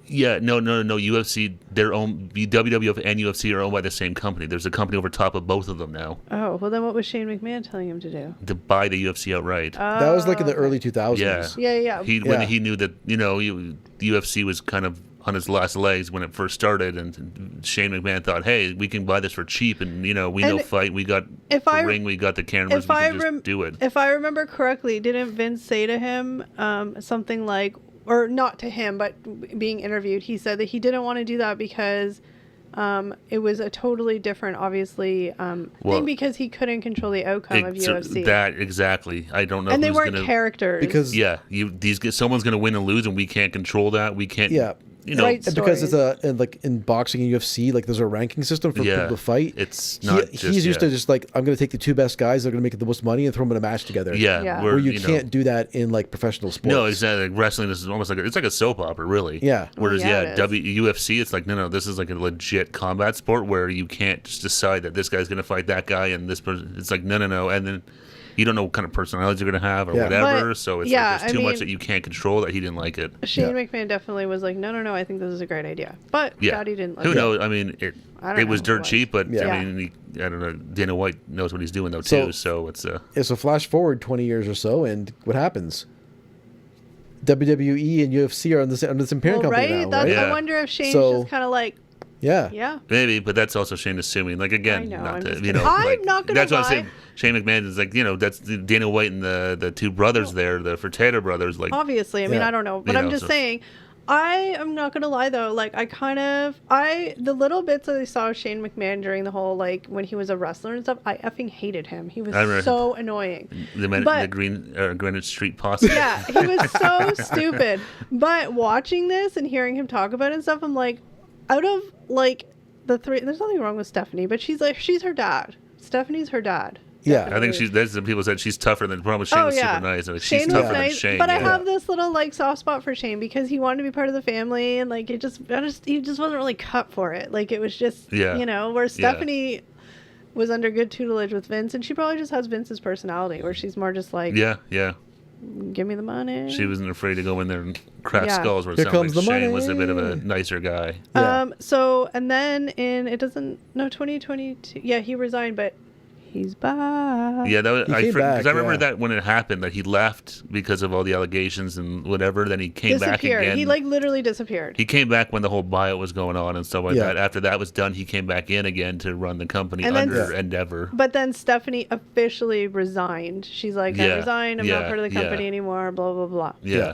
Yeah, no. UFC, their own WWF and UFC are owned by the same company. There's a company over top of both of them now. Oh, well then what was Shane McMahon telling him to do? To buy the UFC outright. That was in the early 2000s. Yeah. When he knew that the UFC was kind of on his last legs when it first started, and Shane McMahon thought, "Hey, we can buy this for cheap, and we know fight. We got the ring, we got the cameras, we can just do it." If I remember correctly, didn't Vince say to him something like? Or not to him, but being interviewed, he said that he didn't want to do that because it was a totally different, obviously, thing because he couldn't control the outcome of UFC. That exactly. I don't know. And they weren't characters because someone's going to win and lose, and we can't control that. We can't. Yeah. you know, Right. And because Stories. it's like in boxing and UFC, like there's a ranking system for Yeah, people to fight. it's not He's just- used to just like, I'm going to take the two best guys that are going to make the most money and throw them in a match together. Yeah. Where you know, can't do that in like professional sports. No, exactly. Like, wrestling is almost like it's like a soap opera, really. Yeah. Whereas, yeah, it is. UFC, it's like no, this is like a legit combat sport where you can't just decide that this guy's going to fight that guy and this person. It's like no, and then you don't know what kind of personalities you're going to have or Yeah. whatever. But, so it's yeah, like there's I too much mean- that you can't control that he didn't like it. Shane Yeah. McMahon definitely was like, no, I think this is a great idea. But Yeah. Daddy didn't like Who it. knows? I mean, I don't it was know dirt who it cheap, but Yeah. I mean, I don't know. Dana White knows what he's doing though So- too. So it's Yeah, so flash forward 20 years or so, and what happens? WWE and UFC are under the same parent Well, company right? now, That's, right? Yeah. I wonder if Shane's So- just kind of like, Yeah. yeah. maybe, but that's also Shane assuming. Like again, I know, not I'm to, just you know, kidding. I'm like, not gonna that's what I'm lie. saying. Shane McMahon is like, that's Dana White and the two brothers there, the Furtado brothers. Like, Obviously, I mean, Yeah. I don't know, but You I'm know, just so- saying. I am not gonna lie though, like the little bits that I saw of Shane McMahon during the whole like when he was a wrestler and stuff, I effing hated him. He was I remember- so annoying. the men, But- the Greenwich Street posse. Yeah, he was so stupid. But watching this and hearing him talk about it and stuff, I'm like, out of like the three, there's nothing wrong with Stephanie, but she's her dad. Stephanie's her dad. Yeah. I think that's the people said she's tougher than the problem with Shane was super nice. Like, she's Shane tougher was than nice, Shane. but I yeah. have this little like soft spot for Shane because he wanted to be part of the family, and like he just wasn't really cut for it. Like it was just, Yeah. where Stephanie was under good tutelage with Vince, and she probably just has Vince's personality, where she's more just like, yeah. give me the money. She wasn't afraid to go in there and crack Yeah. skulls. Where it Here sounded comes like the Shane money. was a bit of a nicer guy. Yeah. So and then 2022, yeah, he resigned, but he's back. Yeah, that was, He I came back, remember yeah. that when it happened, that he left because of all the allegations and whatever. Then he came back Disappeared. again. He like literally disappeared. He came back when the whole buyout was going on and stuff like Yeah. that. After that was done, he came back in again to run the company And then- under Yeah. Endeavor. But then Stephanie officially resigned. She's like, I Yeah, resigned. I'm not yeah, part of the company yeah. anymore. Blah blah blah. Yeah.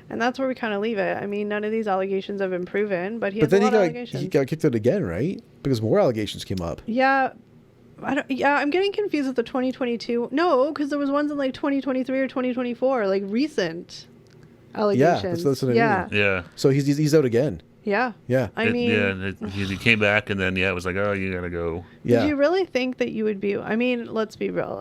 And that's where we kind of leave it. I mean, none of these allegations have been proven, but he But has a then lot of allegations. he got kicked out again, right? Because more allegations came up. Yeah. I'm getting confused with the 2022. No, because there was ones in like 2023 or 2024, like recent allegations. that's what I yeah. mean. Yeah. So he's out again. Yeah. Yeah. I mean, he came back and then it was like, oh, you gotta go. Yeah. did you really think that you would be? I mean, let's be real,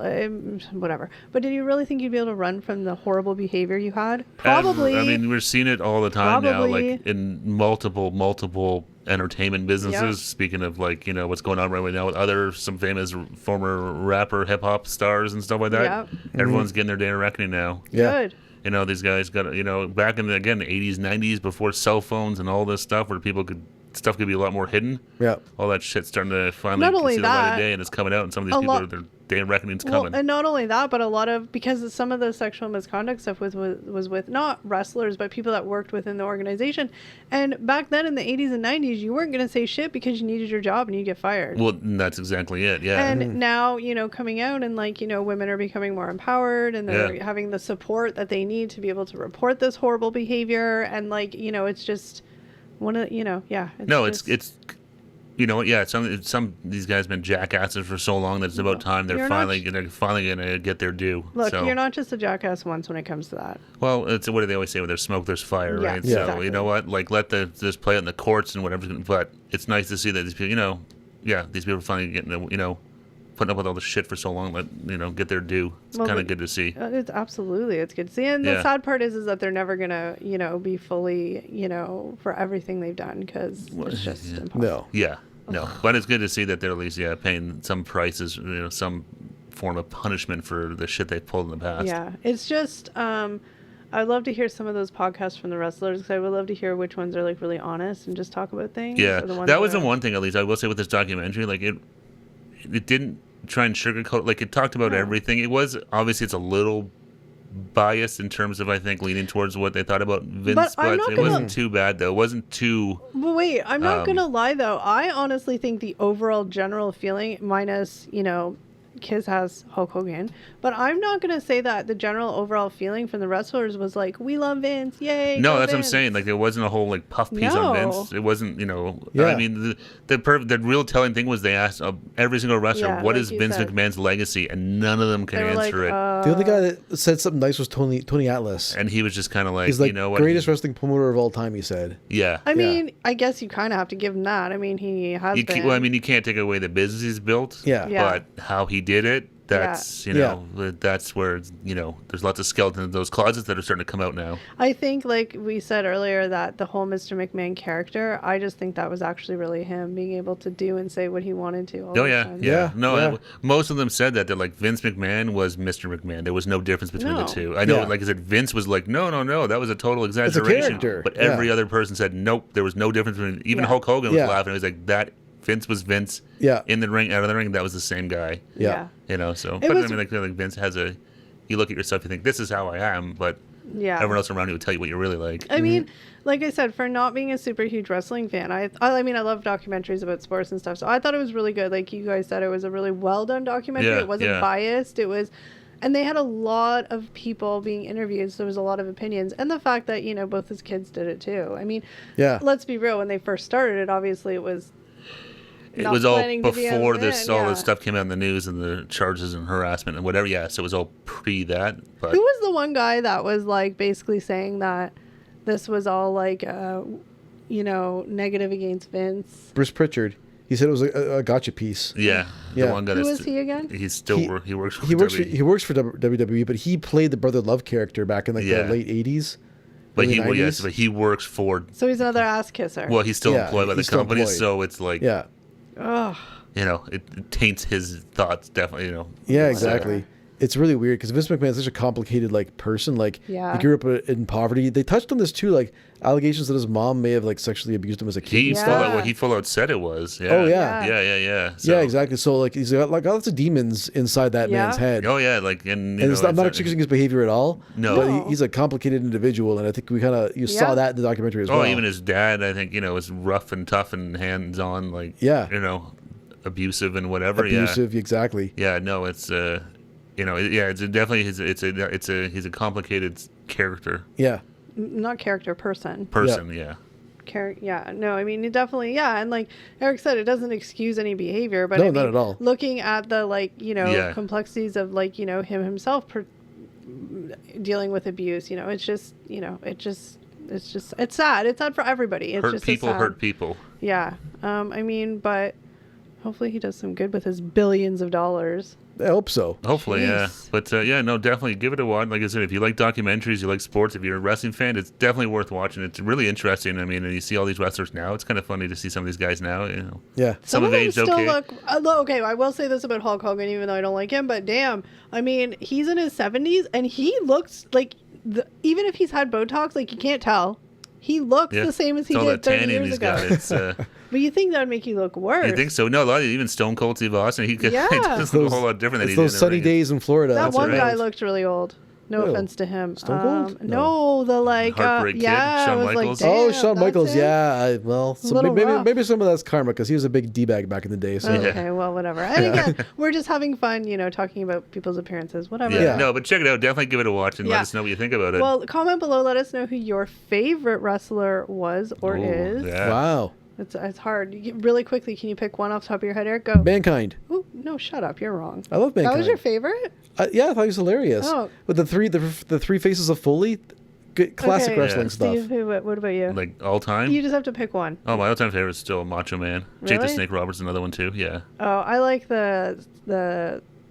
whatever. But did you really think you'd be able to run from the horrible behavior you had? Probably. I mean, we're seeing it all the time now, Probably. like in multiple entertainment businesses. Yeah. Speaking of like, what's going on right now with some famous former rapper, hip hop stars and stuff like that. Yeah. Everyone's getting their day of reckoning now. Yeah. Good. These guys got, back in the 80s, 90s, before cell phones and all this stuff, where stuff could be a lot more hidden. Yeah. All that shit's starting to finally Not only see the light that, of day, and it's coming out, and some of these a people lot- their day of reckoning's Well, coming. and not only that, but a lot of, because some of the sexual misconduct stuff was with not wrestlers, but people that worked within the organization. And back then in the 80s and 90s, you weren't going to say shit because you needed your job and you get fired. Well, that's exactly it. Yeah. And now, coming out and like, women are becoming more empowered and they're Yeah. having the support that they need to be able to report this horrible behavior. And like, it's just one of, yeah. It's some these guys been jackasses for so long that it's about time they're You're not- finally gonna get their due. Look, So, you're not just a jackass once when it comes to that. well, it's what do they always say? When there's smoke, there's fire, Yeah, right? yeah. So Exactly. you know what? Like let this play out in the courts and whatever. But it's nice to see that these people, these people are finally getting, putting up with all the shit for so long. Get their due. It's Well, kind of good to see. It's absolutely, it's good to see. And the Yeah. sad part is that they're never gonna, be fully, for everything they've done because it's just impossible. No. Yeah, no, but it's good to see that they're at least paying some prices, some form of punishment for the shit they've pulled in the past. Yeah, it's just I'd love to hear some of those podcasts from the wrestlers because I would love to hear which ones are like really honest and just talk about things. Yeah, or the ones that was are- the one thing, at least I will say with this documentary, like it didn't try and sugarcoat, like it talked about No. everything. It was obviously it's a little biased in terms of I think leaning towards what they thought about Vince, But I'm but not it gonna- wasn't too bad though. It wasn't too. But wait, I'm not gonna lie though. I honestly think the overall general feeling, minus kiss ass Hulk Hogan. But I'm not going to say that the general overall feeling from the wrestlers was like, we love Vince, yay. No, go that's what I'm Vince. saying. Like, there wasn't a whole like puff piece No. on Vince. It wasn't, you know. Yeah. I mean, the real telling thing was they asked every single wrestler, Yeah, "What like is you Vince said. McMahon's legacy?" And none of them can They were like, answer it. The only guy that said something nice was Tony Atlas. And he was just kind of like, He's like you know what? greatest wrestling promoter of all time. He said. Yeah. I mean, I guess you kind of have to give him that. I mean, he has been. Well, I mean, you can't take away the business he's built. Yeah. Yeah. But how he did it, that's, you know, that's where, you know, there's lots of skeletons in those closets that are starting to come out now. I think, like we said earlier, that the whole Mr. McMahon character, I just think that was actually really him being able to do and say what he wanted to. All Oh, the yeah. time. Yeah. No, Yeah. most of them said that. They're like, Vince McMahon was Mr. McMahon. There was no difference between the No. two. I know, Yeah. like I said, Vince was like, no, that was a total exaggeration. character. But Yeah. every other person said, nope, there was no difference between, even Yeah. Hulk Hogan was Yeah. laughing. He was like, that Vince was Vince. Yeah. In the ring, out of the ring, that was the same guy. Yeah. You know, so. It But was- I mean, like Vince has you look at yourself, you think, this is how I am, but Yeah. everyone else around you will tell you what you're really like. I mean, like I said, for not being a super huge wrestling fan, I mean, I love documentaries about sports and stuff, so I thought it was really good. Like you guys said, it was a really well done documentary. Yeah, It wasn't yeah. biased. It was, and they had a lot of people being interviewed, so there was a lot of opinions, and the fact that both his kids did it too. I mean, Yeah. let's be real. When they first started it, obviously it was. It not was all planning to be before on this, it, all yeah. this stuff came out in the news and the charges and harassment and whatever. Yeah, so it was all pre that. But Who was the one guy that was like basically saying that this was all like, negative against Vince? Bruce Pritchard. He said it was a gotcha piece. yeah, Yeah. the one guy Who that's is he again? He's still he works for He works for WWE. WWE, but he played the Brother Love character back in like Yeah. the late '80s. But early he 90s. but he works for So he's another ass kisser. well, he's still Yeah, employed by the he's still company, employed. so it's like Yeah. Ugh. it taints his thoughts definitely. Yeah, Whatever. exactly. It's really weird because Vince McMahon is such a complicated person. Like, Yeah. he grew up in poverty. They touched on this too, like allegations that his mom may have like sexually abused him as a kid. He and Yeah. stuff. full out said it was. Yeah. Oh, yeah. Yeah. So, Yeah, exactly. So like he's got like lots of demons inside that Yeah. man's head. Oh yeah, like and And I'm not excusing his behavior at all. No. but No. he's a complicated individual, and I think we kind of Yeah. saw that in the documentary as Oh, well. even his dad, I think was rough and tough and hands on, like Yeah. abusive and whatever. abusive, exactly. Yeah, no, it's it's definitely he's a complicated character Yeah, Not character, person. person. Yeah. Yeah, no, I mean, it definitely, yeah, and like Eric said, it doesn't excuse any behavior, but No, I mean, not at all. Looking at the Yeah. complexities of him himself dealing with abuse, it's just, it's sad. It's sad for everybody. It's Hurt just people sad. hurt people. Yeah, I mean, but hopefully he does some good with his billions of dollars. I hope so. Hopefully, yeah. Jeez. But no, definitely give it a watch. Like I said, if you like documentaries, you like sports, if you're a wrestling fan, it's definitely worth watching. It's really interesting. I mean, and you see all these wrestlers now. It's kind of funny to see some of these guys now. Yeah, Some of them age, still okay. look okay. I will say this about Hulk Hogan, even though I don't like him, but damn, I mean, he's in his 70s and he looks like even if he's had Botox, like you can't tell. He looks Yeah. the same as he It's all did that 30 tanning years he's ago. got. It's But you think that would make you look worse? you think so? No, a lot of, even Stone Cold Steve Austin, he could Yeah. he does look a whole lot different than it's he did those in the sunny ring. days in Florida. That That's one right. guy looked really old. No Who? offense to him. Stone Cold? No, the Heartbreak Kid, yeah, Shawn I was Michaels? Like, Oh, damn, Shawn that's Michaels. him? Yeah, so Little rough. maybe some of that's karma because he was a big d-bag back in the day. So Okay, well, whatever. And again, we're just having fun, talking about people's appearances, whatever. Yeah. Yeah. No, but check it out. Definitely give it a watch and Yeah. let us know what you think about it. Well, comment below. Let us know who your favorite wrestler was or Ooh, is. Yeah. wow, It's hard. Really quickly, can you pick one off the top of your head, Eric? Go. Mankind. Ooh, no, shut up. You're wrong. I love Mankind. That was your favorite? Yeah, I thought he was hilarious. Oh. With the three faces of Foley, good classic Okay, wrestling Yeah. stuff. Steve, what about you? Like all time? You just have to pick one. Oh, my all-time favorite is still Macho Man. Jake the Really? Snake Roberts, another one too. Yeah. Oh, I like the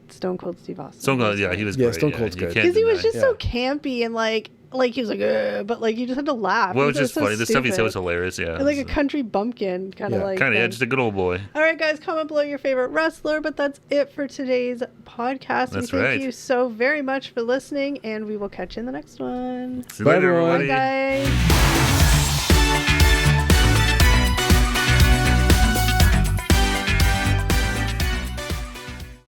Stone Cold Steve Austin. Stone Cold, yeah, he was Yeah, great. Stone Cold's you good. can't Because he was deny. just so campy and like he was like, "Ugh," but like you just had to laugh. Well, He it's just so funny. The stuff he said was stupid. hilarious. Yeah. Like a country bumpkin, kind of Yeah. like. Kind of, yeah, thing. just a good old boy. All right, guys, comment below your favorite wrestler. But that's it for today's podcast. That's we thank right. you so very much for listening, and we will catch you in the next one. See you Bye, later, everyone. everybody. Bye, guys.